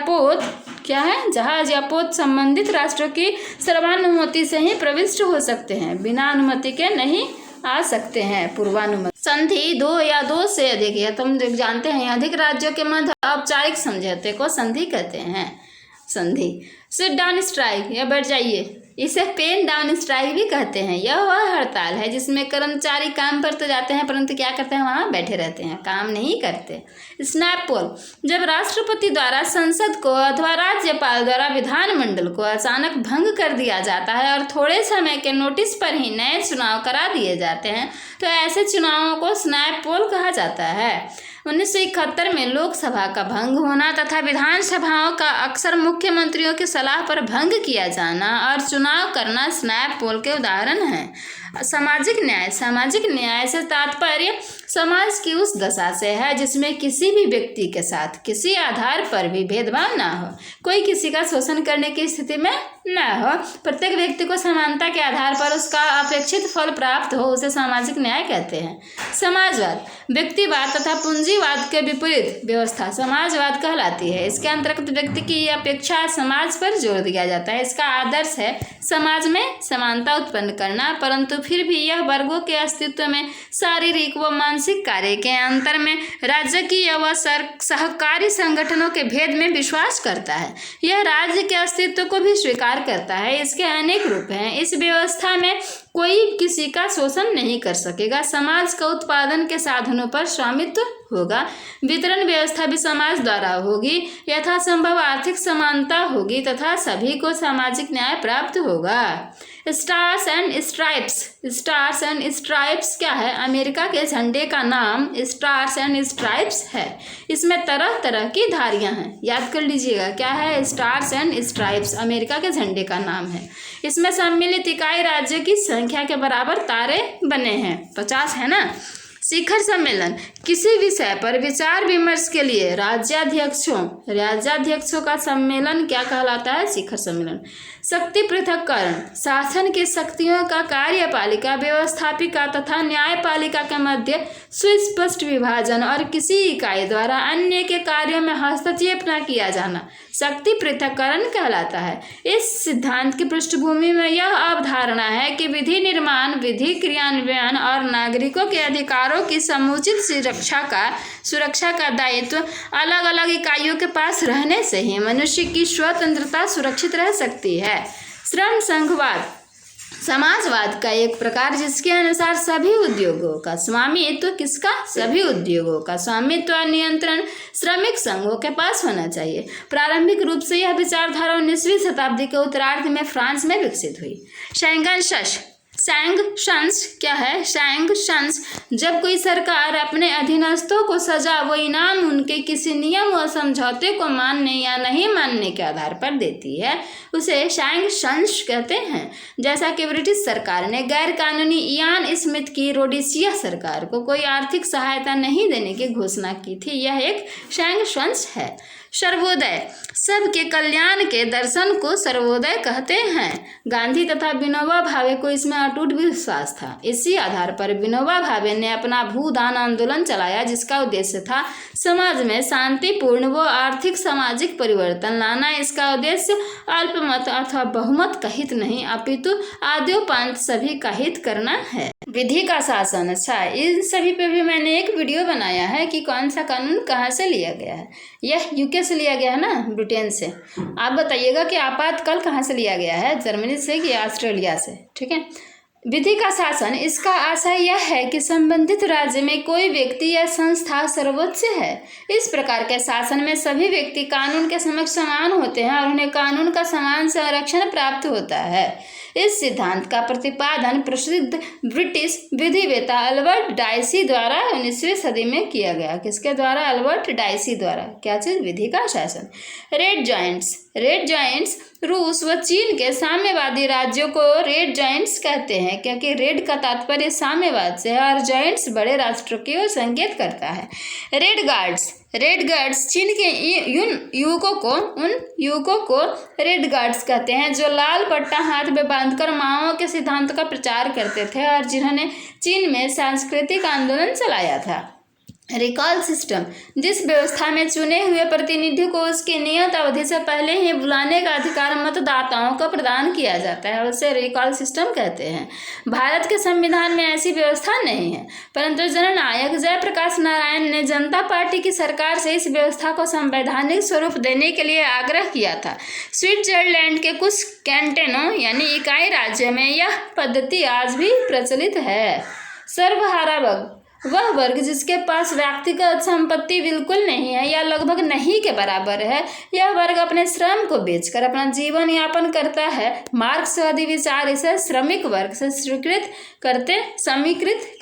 पोत संबंधित राष्ट्रों की सर्वानुमति से ही प्रविष्ट हो सकते हैं, बिना अनुमति के नहीं आ सकते हैं। पूर्वानुमति संधि 2 या 2 से अधिक, या तुम जानते हैं अधिक राज्यों के मध्य औपचारिक समझौते को संधि कहते हैं। संधि। सिट डाउन स्ट्राइक, या बैठ जाइए, इसे पेन डाउन स्ट्राइक भी कहते हैं। यह वह हड़ताल है जिसमें कर्मचारी काम पर तो जाते हैं परंतु क्या करते हैं, वहाँ बैठे रहते हैं, काम नहीं करते। स्नैप पोल, जब राष्ट्रपति द्वारा संसद को अथवा राज्यपाल द्वारा विधानमंडल को अचानक भंग कर दिया जाता है और थोड़े समय के नोटिस पर ही नए चुनाव करा दिए जाते हैं, तो ऐसे चुनावों को स्नैप पोल कहा जाता है। 1971 में लोकसभा का भंग होना तथा विधानसभाओं का अक्सर मुख्यमंत्रियों की सलाह पर भंग किया जाना और चुनाव करना स्नैप पोल के उदाहरण हैं। सामाजिक न्याय से तात्पर्य समाज की उस दशा से है जिसमें किसी भी व्यक्ति के साथ किसी आधार पर भी भेदभाव ना हो, कोई किसी का शोषण करने की स्थिति में न हो, प्रत्येक व्यक्ति को समानता के आधार पर उसका अपेक्षित फल प्राप्त हो, उसे सामाजिक न्याय कहते हैं। समाजवाद व्यक्तिवाद तथा पूंजीवाद के विपरीत व्यवस्था समाजवाद कहलाती है। इसके अंतर्गत व्यक्ति की अपेक्षा समाज पर जोर दिया जाता है। इसका आदर्श है समाज में समानता उत्पन्न करना, परंतु फिर भी यह वर्गों के अस्तित्व में शारीरिक व मानसिक कार्य के अंतर में राजकीय व सहकारी संगठनों के भेद में विश्वास करता है। यह राज्य के अस्तित्व को भी स्वीकार करता है। इसके अनेक रूप हैं। इस व्यवस्था में कोई किसी का शोषण नहीं कर सकेगा। समाज का उत्पादन के साधनों पर स्वामित्व होगा। वितरण व्यवस्था भी समाज द्वारा होगी। यथासंभव आर्थिक समानता होगी तथा सभी को सामाजिक न्याय प्राप्त होगा। स्टार्स एंड स्ट्राइप्स क्या है? अमेरिका के झंडे का नाम स्टार्स एंड स्ट्राइप्स है। इसमें तरह तरह की धारियां हैं, याद कर लीजिएगा। क्या है? स्टार्स एंड स्ट्राइप्स अमेरिका के झंडे का नाम है। इसमें सम्मिलित इकाई राज्य की संख्या के बराबर तारे बने हैं, 50 है ना। शिखर सम्मेलन किसी विषय पर विचार विमर्श के लिए राज्याध्यक्षों का सम्मेलन क्या कहलाता है? शिखर सम्मेलन। शक्ति पृथक्करण शासन की शक्तियों का कार्यपालिका, व्यवस्थापिका तथा न्यायपालिका के मध्य सुस्पष्ट विभाजन और किसी इकाई द्वारा अन्य के कार्यों में हस्तक्षेप न किया जाना शक्ति पृथक्करण कहलाता है। इस सिद्धांत की पृष्ठभूमि में यह अवधारणा है कि विधि निर्माण, विधि क्रियान्वयन और नागरिकों के अधिकारों की समुचित सुरक्षा का दायित्व अलग अलग इकाइयों के पास रहने से ही मनुष्य की स्वतंत्रता सुरक्षित रह सकती है। श्रम संघवाद समाजवाद का एक प्रकार जिसके अनुसार सभी उद्योगों का स्वामित्व सभी उद्योगों का स्वामित्व और नियंत्रण श्रमिक संघों के पास होना चाहिए। प्रारंभिक रूप से यह विचारधारा 19वीं शताब्दी के उत्तरार्ध में फ्रांस में विकसित हुई। सैंक्शंस क्या है? सैंक्शंस जब कोई सरकार अपने अधीनस्थों को सजा व इनाम उनके किसी नियम व समझौते को मानने या नहीं मानने के आधार पर देती है, उसे सैंक्शंस कहते हैं। जैसा कि ब्रिटिश सरकार ने गैर कानूनी इयान स्मिथ की रोडेशिया सरकार को कोई आर्थिक सहायता नहीं देने की घोषणा की थी, यह एक सैंक्शंस है। सर्वोदय सबके कल्याण के दर्शन को सर्वोदय कहते हैं। गांधी तथा विनोबा भावे को इसमें अटूट विश्वास था। इसी आधार पर विनोबा भावे ने अपना भूदान आंदोलन चलाया, जिसका उद्देश्य था समाज में शांतिपूर्ण व आर्थिक सामाजिक परिवर्तन लाना। इसका उद्देश्य अल्पमत अथवा बहुमत का हित नहीं, अपितु आद्योपांत सभी का हित करना है। विधि का शासन, अच्छा इन सभी पे भी मैंने एक वीडियो बनाया है कि कौन सा कानून कहाँ से लिया गया है। यह यूके से लिया गया है ना, ब्रिटेन से। आप बताइएगा कि आपातकाल कहाँ से लिया गया है, जर्मनी से कि ऑस्ट्रेलिया से, ठीक है। विधि का शासन, इसका आशय यह है कि संबंधित राज्य में कोई व्यक्ति या संस्था सर्वोच्च है। इस प्रकार के शासन में सभी व्यक्ति कानून के समक्ष समान होते हैं और उन्हें कानून का समान संरक्षण प्राप्त होता है। इस सिद्धांत का प्रतिपादन प्रसिद्ध ब्रिटिश विधिवेत्ता अल्बर्ट डाइसी द्वारा 19वीं सदी में किया गया। किसके द्वारा? अल्बर्ट डाइसी द्वारा। क्या चीज? विधि का शासन। रेड जॉइंट्स रूस व चीन के साम्यवादी राज्यों को रेड जॉइंट्स कहते हैं, क्योंकि रेड का तात्पर्य साम्यवाद से है और जॉइंट्स बड़े राष्ट्रों की ओर संकेत करता है। रेड गार्ड्स चीन के उन युवकों को रेड गार्ड्स कहते हैं, जो लाल पट्टा हाथ में बांधकर माओ के सिद्धांत का प्रचार करते थे और जिन्होंने चीन में सांस्कृतिक आंदोलन चलाया था। रिकॉल सिस्टम, जिस व्यवस्था में चुने हुए प्रतिनिधि को उसकी नियत अवधि से पहले ही बुलाने का अधिकार मतदाताओं को प्रदान किया जाता है, उसे रिकॉल सिस्टम कहते हैं। भारत के संविधान में ऐसी व्यवस्था नहीं है, परंतु जननायक जयप्रकाश नारायण ने जनता पार्टी की सरकार से इस व्यवस्था को संवैधानिक स्वरूप देने के लिए आग्रह किया था। स्विट्जरलैंड के कुछ कैंटनों यानी इकाई राज्य में यह पद्धति आज भी प्रचलित है। सर्वहारा वर्ग, वह वर्ग जिसके पास व्यक्तिगत संपत्ति बिल्कुल नहीं है या लगभग नहीं के बराबर है। यह वर्ग अपने श्रम को बेचकर अपना जीवन यापन करता है। मार्क्सवादी विचार इसे श्रमिक वर्ग से समीकृत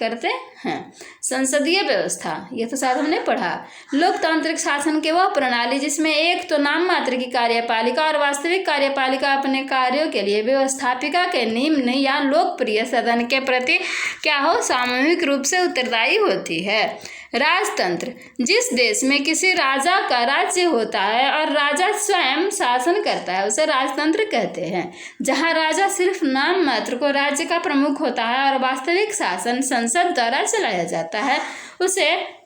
करते हैं। संसदीय व्यवस्था, ये तो शायद हमने पढ़ा। लोकतांत्रिक शासन के वह प्रणाली जिसमें एक तो नाम मात्र की कार्यपालिका और वास्तविक कार्यपालिका अपने कार्यों के लिए व्यवस्थापिका के निम्न या लोकप्रिय सदन के प्रति क्या हो, सामूहिक रूप से उत्तरदायी होती है। राजतंत्र, जिस देश में किसी राजा का राज्य होता है और राजा स्वयं शासन करता है उसे राजतंत्र कहते हैं। जहां राजा सिर्फ नाम मात्र को राज्य का प्रमुख होता है और वास्तविक शासन संसद द्वारा चलाया जाता है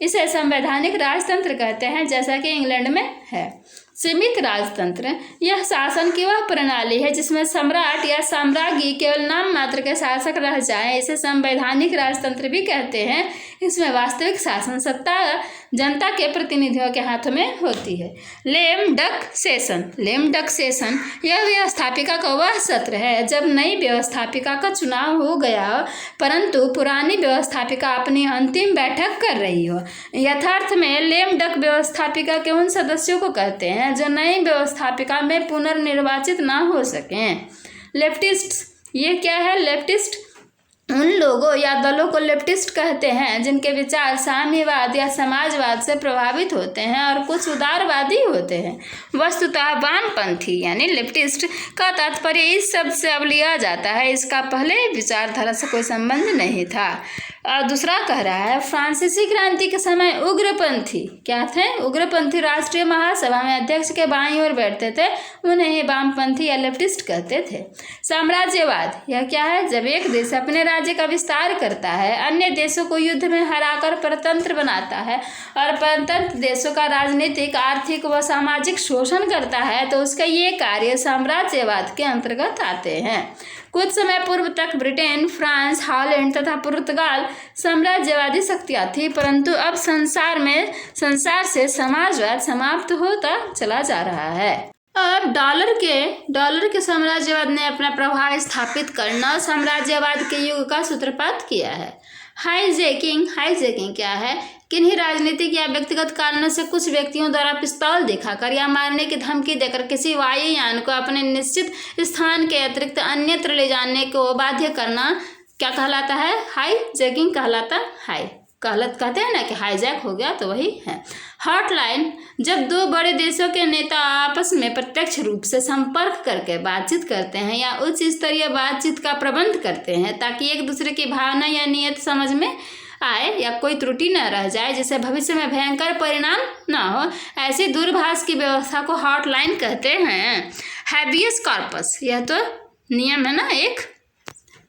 इसे संवैधानिक राजतंत्र कहते हैं, जैसा कि इंग्लैंड में है। सीमित राजतंत्र, यह शासन की वह प्रणाली है जिसमें सम्राट या साम्राज्ञी केवल नाम मात्र के शासक रह जाएं, इसे संवैधानिक राजतंत्र भी कहते हैं। इसमें वास्तविक शासन सत्ता जनता के प्रतिनिधियों के हाथों में होती है। लेम डक सेशन, यह व्यवस्थापिका का वह सत्र है जब नई व्यवस्थापिका का चुनाव हो गया हो परंतु पुरानी व्यवस्थापिका अपनी अंतिम बैठक कर रही हो। यथार्थ में लेम डक व्यवस्थापिका के उन सदस्यों को कहते हैं जो नई व्यवस्थापिका में पुनर्निर्वाचित ना हो सकें। लेफ्टिस्ट, ये क्या है? लेफ्टिस्ट उन लोगों या दलों को लेफ्टिस्ट कहते हैं जिनके विचार साम्यवाद या समाजवाद से प्रभावित होते हैं और कुछ उदारवादी होते हैं। वस्तुतः वामपंथी यानी लेफ्टिस्ट का तात्पर्य इस शब्द से अब लिया जाता है, इसका पहले विचारधारा से कोई संबंध नहीं था। दूसरा कह रहा है फ्रांसीसी क्रांति के समय उग्रपंथी क्या थे? उग्रपंथी राष्ट्रीय महासभा में अध्यक्ष के बाईं ओर बैठते थे, उन्हें ही वामपंथी या लेफ्टिस्ट कहते थे। साम्राज्यवाद, यह क्या है? जब एक देश अपने राज्य का विस्तार करता है, अन्य देशों को युद्ध में हराकर परतंत्र बनाता है और परतंत्र देशों का राजनीतिक, आर्थिक व सामाजिक शोषण करता है तो उसका ये कार्य साम्राज्यवाद के अंतर्गत आते हैं। कुछ समय पूर्व तक ब्रिटेन, फ्रांस, हॉलैंड तथा पुर्तगाल साम्राज्यवादी शक्तियाँ थी, परंतु अब संसार से समाजवाद समाप्त होता चला जा रहा है। अब डॉलर के साम्राज्यवाद ने अपना प्रभाव स्थापित करना साम्राज्यवाद के युग का सूत्रपात किया है। हाईजैकिंग क्या है? किन्हीं राजनीतिक या व्यक्तिगत कारणों से कुछ व्यक्तियों द्वारा पिस्तौल दिखाकर या मारने की धमकी देकर किसी वायुयान को अपने निश्चित स्थान के अतिरिक्त अन्यत्र ले जाने को बाध्य करना क्या कहलाता है? हाईजैकिंग कहलाता है। कहते हैं ना कि हाईजैक हो गया, तो वही है। हॉटलाइन, जब दो बड़े देशों के नेता आपस में प्रत्यक्ष रूप से संपर्क करके बातचीत करते हैं या उच्च स्तरीय बातचीत का प्रबंध करते हैं ताकि एक दूसरे की भावना या नियत समझ में आए या कोई त्रुटि न रह जाए जिससे भविष्य में भयंकर परिणाम न हो, ऐसी दूरभाष की व्यवस्था को हॉटलाइन कहते हैं। हैबियस कॉर्पस, यह तो नियम है ना एक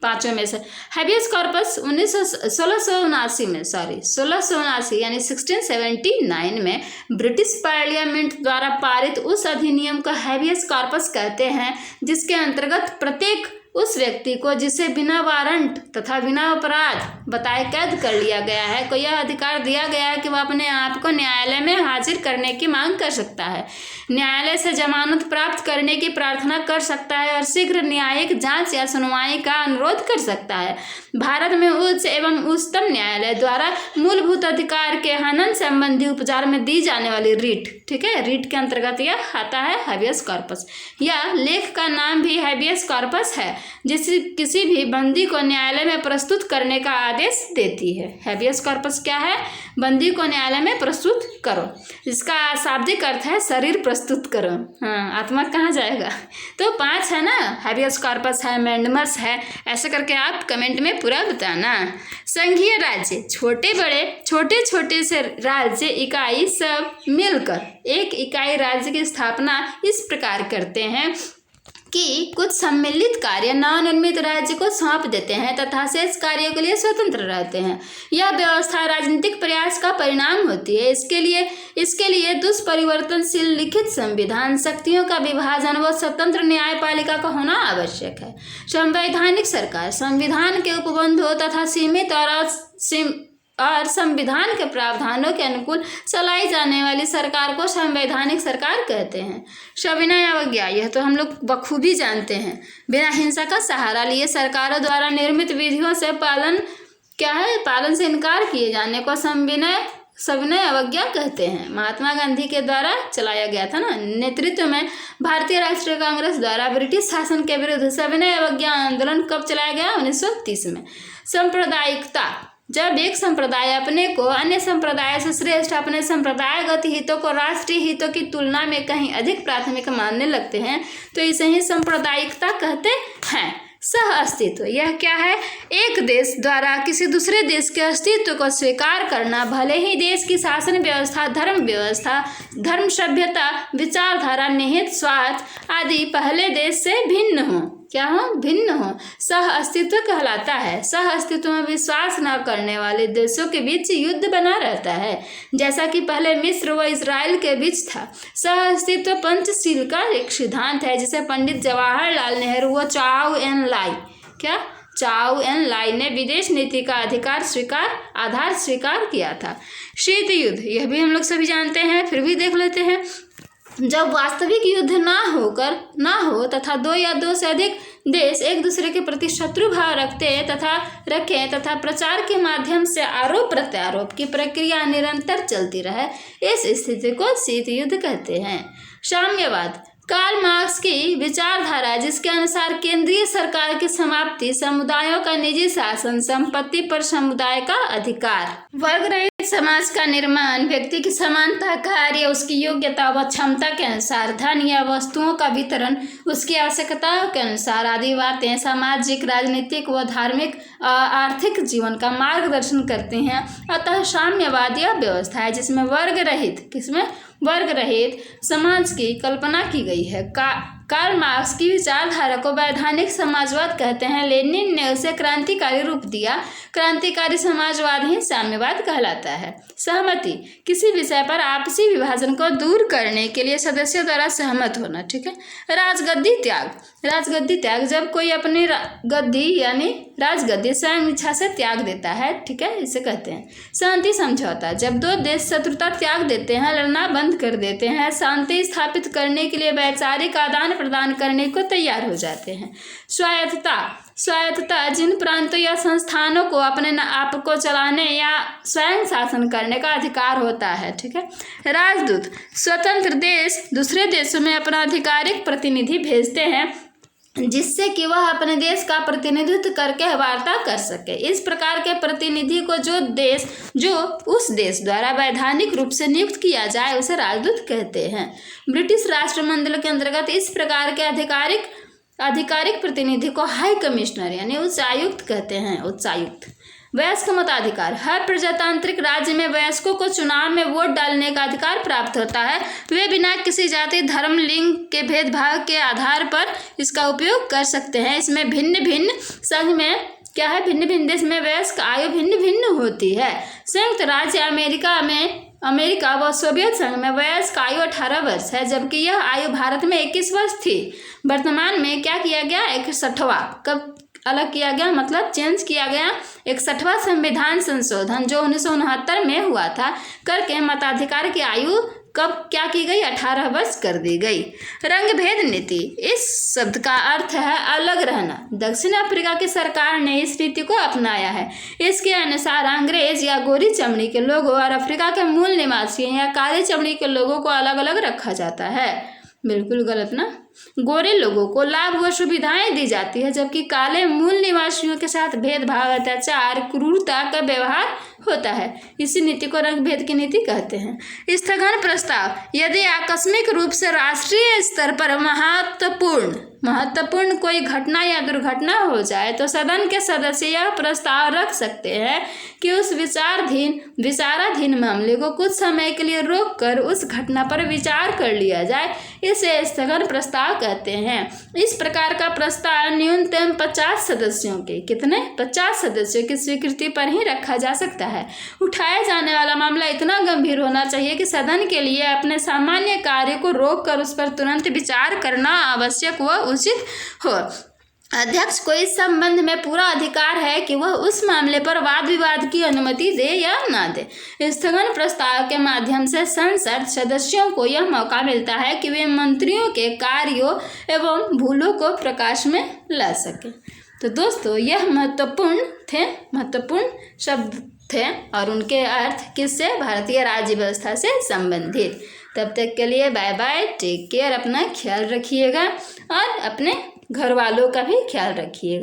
पांचों में से। हैबियस कॉर्पस 1679 यानी 1679 में ब्रिटिश पार्लियामेंट द्वारा पारित उस अधिनियम को हैबियस कॉर्पस कहते हैं जिसके अंतर्गत प्रत्येक उस व्यक्ति को जिसे बिना वारंट तथा बिना अपराध बताए कैद कर लिया गया है को यह अधिकार दिया गया है कि वह अपने आप को न्यायालय में हाजिर करने की मांग कर सकता है, न्यायालय से जमानत प्राप्त करने की प्रार्थना कर सकता है और शीघ्र न्यायिक जांच या सुनवाई का अनुरोध कर सकता है। भारत में उच्च एवं उच्चतम न्यायालय द्वारा मूलभूत अधिकार के हनन संबंधी उपचार में दी जाने वाली रीट, ठीक है, रीट के अंतर्गत यह आता है हैबियस कॉर्पस। यह लेख का नाम भी हैबियस कॉर्पस है जिसे किसी भी बंदी को न्यायालय में प्रस्तुत करने का आदेश देती है। हैबियस कॉर्पस क्या है? बंदी को न्यायालय में प्रस्तुत करो। इसका शाब्दिक अर्थ है शरीर प्रस्तुत करो। हाँ, आत्मा कहाँ जाएगा? तो 5 है ना, हैबियस कॉर्पस है, मैंडमस है, ऐसे करके आप कमेंट में पूरा बताना। संघीय राज्य, छोटे छोटे से राज्य इकाई सब मिलकर एक इकाई राज्य की स्थापना इस प्रकार करते हैं कि कुछ सम्मिलित कार्य नवनिर्मित राज्य को सौंप देते हैं तथा शेष कार्यों के लिए स्वतंत्र रहते हैं। यह व्यवस्था राजनीतिक प्रयास का परिणाम होती है। इसके लिए दुष्परिवर्तनशील लिखित संविधान, शक्तियों का विभाजन व स्वतंत्र न्यायपालिका का होना आवश्यक है। संवैधानिक सरकार, संविधान के उपबंधों तथा सीमित और संविधान के प्रावधानों के अनुकूल चलाई जाने वाली सरकार को संवैधानिक सरकार कहते हैं। सविनय अवज्ञा, यह तो हम लोग बखूबी जानते हैं। बिना हिंसा का सहारा लिए सरकारों द्वारा निर्मित विधियों से पालन से इनकार किए जाने को सविनय अवज्ञा कहते हैं। महात्मा गांधी के द्वारा चलाया गया था ना नेतृत्व में भारतीय राष्ट्रीय कांग्रेस द्वारा ब्रिटिश शासन के विरुद्ध सविनय अवज्ञा आंदोलन कब चलाया गया? 1930 में। सांप्रदायिकता, जब एक संप्रदाय अपने को अन्य संप्रदाय से श्रेष्ठ, अपने संप्रदायगत हितों को राष्ट्रीय हितों की तुलना में कहीं अधिक प्राथमिक मानने लगते हैं तो इसे ही सांप्रदायिकता कहते हैं। सह अस्तित्व, यह क्या है? एक देश द्वारा किसी दूसरे देश के अस्तित्व को स्वीकार करना, भले ही देश की शासन व्यवस्था, धर्म, सभ्यता, विचारधारा, निहित स्वार्थ आदि पहले देश से भिन्न हो। क्या हो? भिन्न हो। सह अस्तित्व कहलाता है। सह अस्तित्व में विश्वास न करने वाले देशों के बीच युद्ध बना रहता है, जैसा कि पहले मिस्र व इजराइल के बीच था। सह अस्तित्व पंचशील का एक सिद्धांत है जिसे पंडित जवाहरलाल नेहरू व चाउ एन लाई ने विदेश नीति का आधार स्वीकार किया था। शीत युद्ध, यह भी हम लोग सभी जानते हैं, फिर भी देख लेते हैं। जब वास्तविक युद्ध ना हो तथा दो या दो से अधिक देश एक दूसरे के प्रति शत्रु भाव रखें तथा प्रचार के माध्यम से आरोप प्रत्यारोप की प्रक्रिया निरंतर चलती रहे, इस स्थिति को शीत युद्ध कहते हैं। साम्यवाद, कार्ल मार्क्स की विचारधारा जिसके अनुसार केंद्रीय सरकार की समाप्ति, समुदायों का निजी शासन, संपत्ति पर समुदाय का अधिकार, वर्ग रहित समाज का निर्माण, व्यक्ति की समानता, कार्य उसकी योग्यता व क्षमता के अनुसार, धन या वस्तुओं का वितरण उसकी आवश्यकताओं के अनुसार आदि बातें सामाजिक, राजनीतिक व धार्मिक आर्थिक जीवन का मार्गदर्शन करती हैं। अतः साम्यवाद यह व्यवस्था है जिसमें वर्ग रहित समाज की कल्पना की गई है। कार्ल मार्क्स की विचारधारा को वैधानिक समाजवाद कहते हैं। लेनिन ने उसे क्रांतिकारी रूप दिया। क्रांतिकारी समाजवाद ही साम्यवाद कहलाता है। सहमति, किसी विषय पर आपसी विभाजन को दूर करने के लिए सदस्यों द्वारा सहमत होना। ठीक है। राजगद्दी त्याग, जब कोई अपनी गद्दी यानी राजगद्दी स्वयं इच्छा से त्याग देता है, ठीक है, इसे कहते हैं। शांति समझौता, जब दो देश शत्रुता त्याग देते हैं, लड़ना बंद कर देते हैं, शांति स्थापित करने के लिए वैचारिक आदान प्रदान करने को तैयार हो जाते हैं। स्वायत्तता, जिन प्रांतों या संस्थानों को अपने आप को चलाने या स्वयं शासन करने का अधिकार होता है। ठीक है। राजदूत, स्वतंत्र देश दूसरे देशों में अपना आधिकारिक प्रतिनिधि भेजते हैं जिससे कि वह अपने देश का प्रतिनिधित्व करके वार्ता कर सके। इस प्रकार के प्रतिनिधि को जो उस देश द्वारा वैधानिक रूप से नियुक्त किया जाए उसे राजदूत कहते हैं। ब्रिटिश राष्ट्रमंडल के अंतर्गत इस प्रकार के आधिकारिक प्रतिनिधि को हाई कमिश्नर यानी उच्चायुक्त कहते हैं। उच्चायुक्त। वयस्क मताधिकार, हर प्रजातांत्रिक राज्य में वयस्कों को चुनाव में वोट डालने का अधिकार प्राप्त होता है। वे बिना किसी जाति, धर्म, लिंग के भेदभाव के आधार पर इसका उपयोग कर सकते हैं। इसमें भिन्न संघ में क्या है, भिन्न देश में वयस्क आयु भिन्न होती है। संयुक्त राज्य अमेरिका व सोवियत संघ में वयस्क आयु 18 वर्ष है, जबकि यह आयु भारत में 21 वर्ष थी। वर्तमान में क्या किया गया, 61वां कब अलग किया गया, मतलब चेंज किया गया, 61वां संविधान संशोधन जो 1969 में हुआ था करके मताधिकार की आयु कब क्या की गई, 18 वर्ष कर दी गई। रंग भेद नीति, इस शब्द का अर्थ है अलग रहना। दक्षिण अफ्रीका की सरकार ने इस नीति को अपनाया है। इसके अनुसार अंग्रेज या गोरी चमड़ी के लोगों और अफ्रीका के मूल निवासियों या काली चमड़ी के लोगों को अलग अलग रखा जाता है। बिल्कुल गलत ना। गोरे लोगों को लाभ व सुविधाएं दी जाती है, जबकि काले मूल निवासियों के साथ भेदभाव, अत्याचार, क्रूरता का व्यवहार होता है। इसी नीति को रंग भेद की नीति कहते हैं। स्थगन प्रस्ताव, यदि आकस्मिक रूप से राष्ट्रीय स्तर पर महत्वपूर्ण कोई घटना या दुर्घटना हो जाए तो सदन के सदस्य यह प्रस्ताव रख सकते हैं कि उस विचाराधीन मामले को कुछ समय के लिए रोककर उस घटना पर विचार कर लिया जाए। इसे स्थगन प्रस्ताव कहते हैं। इस प्रकार का प्रस्ताव न्यूनतम 50 सदस्यों की स्वीकृति पर ही रखा जा सकता है। उठाया जाने वाला मामला इतना गंभीर होना चाहिए कि सदन के लिए अपने सामान्य कार्य को रोककर उस पर तुरंत विचार करना आवश्यक व उचित हो। अध्यक्ष को इस संबंध में पूरा अधिकार है कि वह उस मामले पर वाद विवाद की अनुमति दे या ना दे। स्थगन प्रस्ताव के माध्यम से संसद सदस्यों को यह मौका मिलता है कि वे मंत्रियों के कार्यों एवं भूलों को प्रकाश में ला सके। तो दोस्तों, यह महत्वपूर्ण शब्द थे और उनके अर्थ किससे, भारतीय राज्य व्यवस्था से संबंधित। तब तक के लिए बाय बाय, टेक केयर, अपना ख्याल रखिएगा और अपने घर वालों का भी ख्याल रखिएगा।